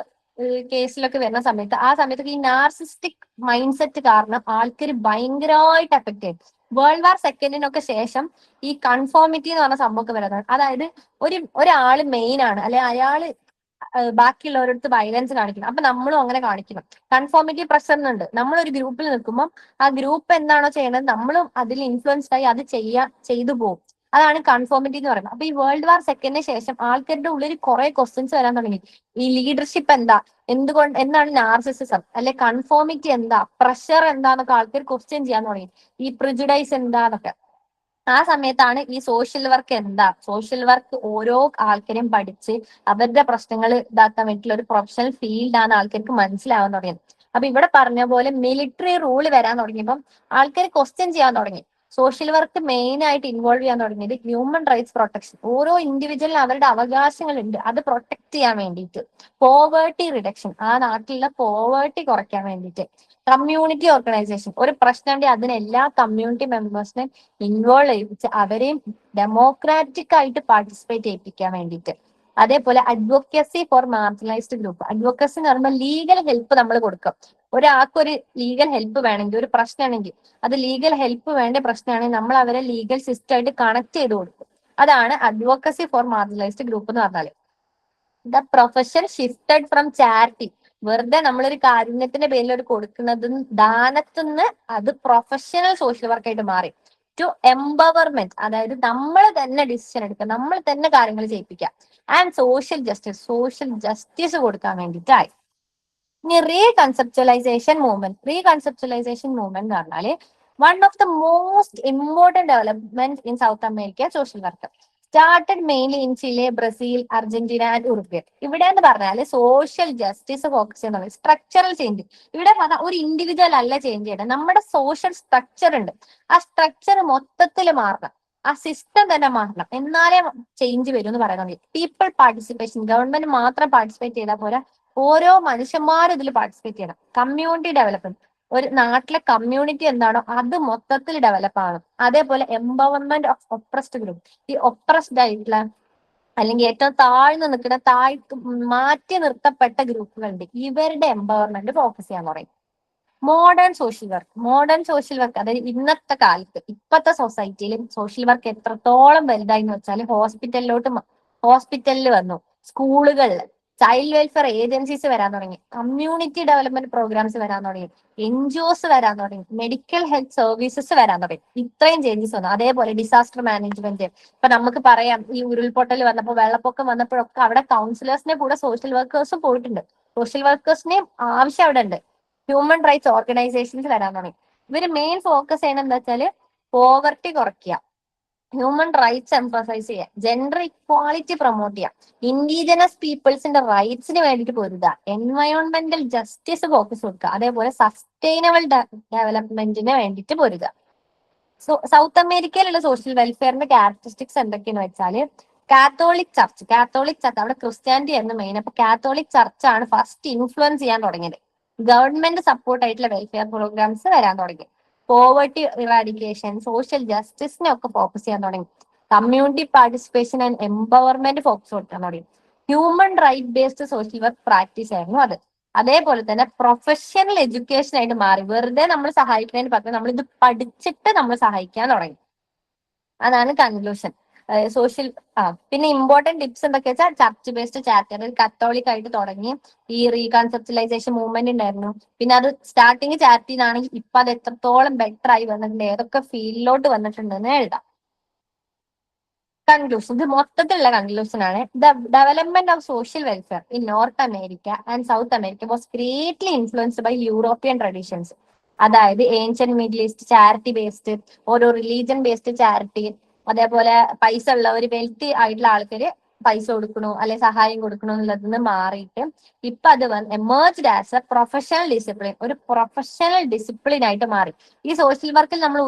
കേസിലൊക്കെ വരുന്ന സമയത്ത്, ആ സമയത്തൊക്കെ ഈ നാർസിസ്റ്റിക് മൈൻഡ് സെറ്റ് കാരണം ആൾക്കാർ ഭയങ്കരമായിട്ട് എഫക്ട് ചെയ്യും. വേൾഡ് വാർ സെക്കൻഡിനൊക്കെ ശേഷം ഈ കൺഫോമിറ്റി എന്ന് പറഞ്ഞ സംഭവമൊക്കെ വരുന്നത്, അതായത് ഒരാള് മെയിൻ ആണ്, അല്ലെ അയാള് ബാക്കിയുള്ളവരടുത്ത് വയലൻസ് കാണിക്കണം, അപ്പൊ നമ്മളും അങ്ങനെ കാണിക്കണം. കൺഫോമിറ്റി പ്രഷർ ഉണ്ട്. നമ്മളൊരു ഗ്രൂപ്പിൽ നിൽക്കുമ്പോൾ ആ ഗ്രൂപ്പ് എന്താണോ ചെയ്യണത് നമ്മളും അതിൽ ഇൻഫ്ലുവൻസ്ഡ് ആയി അത് ചെയ്തു പോകും. അതാണ് കൺഫോമിറ്റി എന്ന് പറയുന്നത്. അപ്പൊ ഈ വേൾഡ് വാർ സെക്കൻഡിന് ശേഷം ആൾക്കാരുടെ ഉള്ളിൽ കുറെ ക്വസ്റ്റ്യൻസ് വരാൻ തുടങ്ങി. ഈ ലീഡർഷിപ്പ് എന്താ, എന്താണ് നാർസിസിസം, അല്ലെ കൺഫോമിറ്റി എന്താ, പ്രഷർ എന്താന്നൊക്കെ ആൾക്കാർ ക്വസ്റ്റ്യൻ ചെയ്യാൻ തുടങ്ങി. ഈ പ്രിജുഡൈസ് എന്താന്നൊക്കെ. ആ സമയത്താണ് ഈ സോഷ്യൽ വർക്ക് എന്താ, സോഷ്യൽ വർക്ക് ഓരോ ആൾക്കാരെയും പഠിച്ച് അവരുടെ പ്രശ്നങ്ങൾ ഇതാക്കാൻ വേണ്ടിയിട്ടുള്ള ഒരു പ്രൊഫഷണൽ ഫീൽഡാണ് ആൾക്കാർക്ക് മനസ്സിലാവാൻ തുടങ്ങിയത്. അപ്പൊ ഇവിടെ പറഞ്ഞ പോലെ മിലിറ്ററി റൂൾ വരാൻ തുടങ്ങിയപ്പം ആൾക്കാർ ക്വസ്റ്റ്യൻ ചെയ്യാൻ തുടങ്ങി. സോഷ്യൽ വർക്ക് മെയിൻ ആയിട്ട് ഇൻവോൾവ് ചെയ്യാൻ തുടങ്ങിയത് ഹ്യൂമൻ റൈറ്റ്സ് പ്രൊട്ടക്ഷൻ. ഓരോ ഇൻഡിവിജ്വലിനും അവരുടെ അവകാശങ്ങളുണ്ട്, അത് പ്രൊട്ടക്ട് ചെയ്യാൻ വേണ്ടിയിട്ട്. പോവേർട്ടി റിഡക്ഷൻ, ആ നാട്ടിലുള്ള പോവേർട്ടി കുറയ്ക്കാൻ വേണ്ടിയിട്ട്. കമ്മ്യൂണിറ്റി ഓർഗനൈസേഷൻ, ഒരു പ്രശ്നം ഉണ്ടെങ്കിൽ അതിന് എല്ലാ കമ്മ്യൂണിറ്റി മെമ്പേഴ്സിനെയും ഇൻവോൾവ് ചെയ്യിപ്പിച്ച് അവരെയും ഡെമോക്രാറ്റിക് ആയിട്ട് പാർട്ടിസിപ്പേറ്റ് ചെയ്യിപ്പിക്കാൻ വേണ്ടിയിട്ട്. അതേപോലെ advocacy four marginalised group. Advocacy എന്ന് പറയുമ്പോൾ ലീഗൽ ഹെൽപ്പ് നമ്മൾ കൊടുക്കും. ഒരാൾക്കൊരു ലീഗൽ ഹെൽപ്പ് വേണമെങ്കിൽ, ഒരു പ്രശ്നമാണെങ്കിൽ, അത് ലീഗൽ ഹെൽപ്പ് വേണ്ട പ്രശ്നമാണെങ്കിൽ നമ്മൾ അവരെ ലീഗൽ സിസ്റ്റം ആയിട്ട് കണക്ട് ചെയ്ത് കൊടുക്കും. അതാണ് അഡ്വക്കസി ഫോർ മാർജിനലൈസ്ഡ് ഗ്രൂപ്പ് എന്ന് പറഞ്ഞാൽ. The profession shifted from charity, വെറുതെ നമ്മളൊരു കാരുണ്യത്തിന്റെ പേരിൽ ഒരു കൊടുക്കുന്നത് ദാനത്തുനിന്ന് അത് പ്രൊഫഷണൽ സോഷ്യൽ വർക്കായിട്ട് മാറി. ടു എംപവർമെന്റ്, അതായത് നമ്മൾ തന്നെ ഡിസിഷൻ എടുക്കുക, നമ്മൾ തന്നെ കാര്യങ്ങൾ ചെയ്യിപ്പിക്കുക. ആൻഡ് സോഷ്യൽ ജസ്റ്റിസ് കൊടുക്കാൻ വേണ്ടിയിട്ടായി. ഇനി റീകൺസെപ്ച്വലൈസേഷൻ മൂവ്മെന്റ് എന്ന് പറഞ്ഞാല് one of the most important development in South America social work. Started mainly in Chile, Brazil, Argentina and Uruguay. ഇവിടെ എന്ന് പറഞ്ഞാല് സോഷ്യൽ ജസ്റ്റിസ് ഫോക്കസ് ചെയ്യുന്നത്, സ്ട്രക്ചറൽ ചേഞ്ച്. ഇവിടെ പറഞ്ഞാൽ ഒരു ഇൻഡിവിജ്വൽ അല്ല ചേഞ്ച് ചെയ്യണം, നമ്മുടെ സോഷ്യൽ സ്ട്രക്ചർ ഉണ്ട്, ആ സ്ട്രക്ചർ മൊത്തത്തിൽ മാറണം, ആ സിസ്റ്റം തന്നെ മാറണം, എന്നാലേ ചേഞ്ച് വരും എന്ന് പറയുന്നത്. പീപ്പിൾ പാർട്ടിസിപ്പേഷൻ, ഗവൺമെന്റ് മാത്രം പാർട്ടിസിപ്പേറ്റ് ചെയ്താൽ പോരാ, ഓരോ മനുഷ്യന്മാരും ഇതിൽ പാർട്ടിസിപ്പേറ്റ് ചെയ്യണം. കമ്മ്യൂണിറ്റി ഡെവലപ്മെന്റ്, ഒരു നാട്ടിലെ കമ്മ്യൂണിറ്റി എന്താണോ അത് മൊത്തത്തിൽ ഡെവലപ്പ് ആവണം. അതേപോലെ എംപവർമെന്റ് ഓഫ് ഒപ്രസ്ഡ് ഗ്രൂപ്പ്, ഈ ഒപ്രസ്ഡ് ആയിട്ടുള്ള അല്ലെങ്കിൽ ഏറ്റവും താഴ്ന്നു നിൽക്കുന്ന മാറ്റി നിർത്തപ്പെട്ട ഗ്രൂപ്പുകളുണ്ട്, ഇവരുടെ എംപവർമെന്റ് ഫോക്കസ് ചെയ്യാൻ പറയും. മോഡേൺ സോഷ്യൽ വർക്ക് അതായത് ഇന്നത്തെ കാലത്ത് ഇപ്പത്തെ സൊസൈറ്റിയിൽ സോഷ്യൽ വർക്ക് എത്രത്തോളം വലുതായി എന്ന് വെച്ചാൽ ഹോസ്പിറ്റലിൽ വന്നു, സ്കൂളുകളിൽ ചൈൽഡ് വെൽഫെയർ ഏജൻസീസ് വരാൻ തുടങ്ങി, കമ്മ്യൂണിറ്റി ഡെവലപ്മെന്റ് പ്രോഗ്രാംസ് വരാൻ തുടങ്ങി, NGOs വരാൻ തുടങ്ങി, മെഡിക്കൽ ഹെൽത്ത് സർവീസസ് വരാൻ തുടങ്ങി. ഇത്രയും ചേഞ്ചസ് വന്നു. അതേപോലെ ഡിസാസ്റ്റർ മാനേജ്മെന്റ്, ഇപ്പൊ നമുക്ക് പറയാം ഈ ഉരുൾപൊട്ടൽ വന്നപ്പോൾ വെള്ളപ്പൊക്കം വന്നപ്പോഴൊക്കെ അവിടെ കൗൺസിലേഴ്സിനെ കൂടെ സോഷ്യൽ വർക്കേഴ്സും പോയിട്ടുണ്ട്. സോഷ്യൽ വർക്കേഴ്സിനെയും ആവശ്യം അവിടെ ഉണ്ട്. ഹ്യൂമൻ റൈറ്റ്സ് ഓർഗനൈസേഷൻസ് വരാൻ തുടങ്ങി. ഇവര് മെയിൻ ഫോക്കസ് ചെയ്യണം എന്താ വെച്ചാല് പോവർട്ടി കുറയ്ക്കുക, ഹ്യൂമൻ റൈറ്റ്സ് എംഫസൈസ് ചെയ്യുക, ജെൻഡർ ഇക്വാളിറ്റി പ്രൊമോട്ട് ചെയ്യുക, ഇൻഡിജിനസ് പീപ്പിൾസിന്റെ റൈറ്റ്സിന് വേണ്ടിയിട്ട് പൊരുതുക, എൻവയോൺമെന്റൽ ജസ്റ്റിസ് ഫോക്കസ് കൊടുക്കുക, അതേപോലെ സസ്റ്റൈനബിൾ ഡെവലപ്മെന്റിന് വേണ്ടിയിട്ട് പൊരുതുക. സൗത്ത് അമേരിക്കയിലുള്ള സോഷ്യൽ വെൽഫെയറിന്റെ ക്യാരക്ടറിസ്റ്റിക്സ് എന്തൊക്കെയെന്ന് വെച്ചാൽ കാത്തോളിക് ചർച്ച് അവിടെ ക്രിസ്ത്യാനിറ്റി ആയിരുന്നു മെയിൻ. അപ്പൊ കാത്തോളിക് ചർച്ചാണ് ഫസ്റ്റ് ഇൻഫ്ലുവൻസ് ചെയ്യാൻ തുടങ്ങിയത്. ഗവൺമെന്റ് സപ്പോർട്ട് ആയിട്ടുള്ള വെൽഫെയർ പ്രോഗ്രാംസ് വരാൻ തുടങ്ങി. പോവർട്ടി ഇറാഡിക്കേഷൻ, സോഷ്യൽ ജസ്റ്റിസിനെ ഒക്കെ ഫോക്കസ് ചെയ്യാൻ തുടങ്ങി. Community participation and empowerment focus കൊടുക്കാൻ തുടങ്ങി. Human right based social work practice ആയിരുന്നു അത്. അതേപോലെ തന്നെ പ്രൊഫഷണൽ എഡ്യൂക്കേഷൻ ആയിട്ട് മാറി. വെറുതെ നമ്മൾ സഹായിക്കുന്നതിന് പകരം നമ്മൾ ഇത് പഠിച്ചിട്ട് നമ്മൾ സഹായിക്കാൻ തുടങ്ങി. അതാണ് കൺക്ലൂഷൻ. സോഷ്യൽ പിന്നെ ഇമ്പോർട്ടന്റ് ടിപ്സ് എന്തൊക്കെ വെച്ചാൽ ചർച്ച് ബേസ്ഡ് ചാരിറ്റി, കത്തോളിക് ആയിട്ട് തുടങ്ങി ഈ റീകൺസെപ്റ്റലൈസേഷൻ മൂവ്മെന്റ് ഉണ്ടായിരുന്നു. പിന്നെ അത് സ്റ്റാർട്ടിങ് ചാരിറ്റി ആണെങ്കിൽ ഇപ്പൊ അത് എത്രത്തോളം ബെറ്റർ ആയി വന്നിട്ടുണ്ട്, ഏതൊക്കെ ഫീൽഡിലോട്ട് വന്നിട്ടുണ്ടെന്ന് എഴുതാം. കൺക്ലൂഷൻ, ഇത് മൊത്തത്തിലുള്ള കൺക്ലൂഷൻ ആണ്. The development of social welfare in North America and South America was greatly influenced by European traditions. അതായത് ancient Middle East charity based, ഓരോ റിലീജിയൻ ബേസ്ഡ് ചാരിറ്റി, അതേപോലെ പൈസ ഉള്ളവർ വെൽത്തി ആയിട്ടുള്ള ആൾക്കാര് പൈസ കൊടുക്കണു അല്ലെ സഹായം കൊടുക്കണു എന്നുള്ളതിൽ നിന്ന് മാറിയിട്ട് ഇപ്പൊ അത് emerged as A professional discipline, ഒരു പ്രൊഫഷണൽ ഡിസിപ്ലിൻ ആയിട്ട് മാറി. ഈ സോഷ്യൽ വർക്കിൽ നമ്മൾ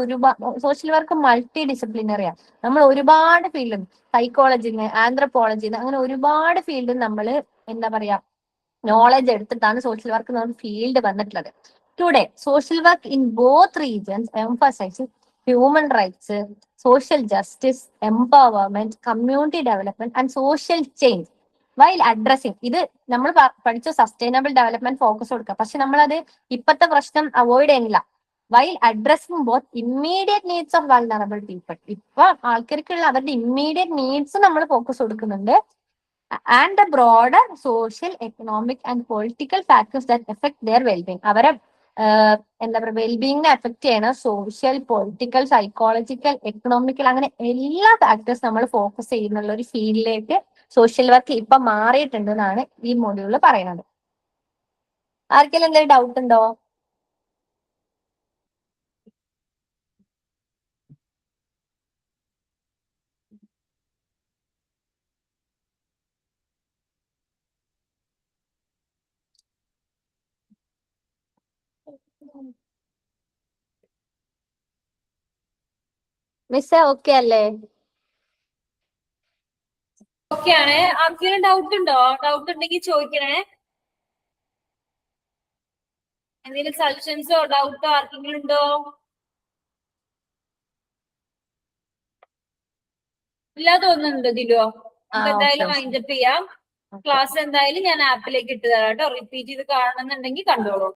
സോഷ്യൽ വർക്ക് മൾട്ടി ഡിസിപ്ലിനറിയാണ്. നമ്മൾ ഒരുപാട് ഫീൽഡ്, സൈക്കോളജിന്ന് ആന്ത്രപ്പോളജിന്ന് അങ്ങനെ ഒരുപാട് ഫീൽഡ് നമ്മൾ എന്താ പറയാ നോളജ് എടുത്തിട്ടാണ് സോഷ്യൽ വർക്ക് എന്ന ഫീൽഡ് വന്നിട്ടുള്ളത്. Today social work in both regions emphasise human rights, social justice, empowerment, community development and social change while addressing. ഇത് നമ്മൾ പഠിച്ച സസ്റ്റൈനബിൾ ഡെവലപ്മെന്റ് ഫോക്കസ് കൊടുക്കുക, പക്ഷെ നമ്മളത് ഇപ്പോഴത്തെ പ്രശ്നം അവോയ്ഡ് ചെയ്യുന്നില്ല. While addressing both immediate needs of vulnerable people, ഇപ്പൊ ആൾക്കാർക്കുള്ള അവരുടെ ഇമ്മീഡിയറ്റ് നീഡ്സ് നമ്മൾ ഫോക്കസ് കൊടുക്കുന്നുണ്ട്. And the broader social economic and political factors that affect their wellbeing, അവരെ എന്താ പറയുക വെൽബീങ്ങിനെ എഫക്ട് ചെയ്യണ സോഷ്യൽ, പൊളിറ്റിക്കൽ, സൈക്കോളജിക്കൽ, എക്കണോമിക്കൽ അങ്ങനെ എല്ലാ ഫാക്ടേഴ്സ് നമ്മൾ ഫോക്കസ് ചെയ്യുന്നുള്ള ഒരു ഫീൽഡിലേക്ക് സോഷ്യൽ വർക്ക് ഇപ്പൊ മാറിയിട്ടുണ്ട് എന്നാണ് ഈ മൊഡ്യൂളിൽ പറയുന്നത്. ആർക്കെങ്കിലും എന്തെങ്കിലും ഡൗട്ട് ഉണ്ടോ? മിസ്സേ ഓക്കെ അല്ലേ? ഓക്കെ ആണ്. ആർക്കെങ്കിലും ഡൗട്ട് ഉണ്ടോ? ഡൗട്ട് ഉണ്ടെങ്കിൽ ചോദിക്കണേ. എന്തെങ്കിലും സജഷൻസോ ഡൗട്ടോ ആർക്കെങ്കിലും ഉണ്ടോ? ഇല്ല തോന്നുന്നുണ്ട് ദിലോ. നമുക്ക് എന്തായാലും വൈൻഡപ്പ് ചെയ്യാം. ക്ലാസ് എന്തായാലും ഞാൻ ആപ്പിലേക്ക് ഇട്ട് തരാം കേട്ടോ. റിപ്പീറ്റ് ചെയ്ത് കാണണമെന്നുണ്ടെങ്കിൽ കണ്ടോളൂ.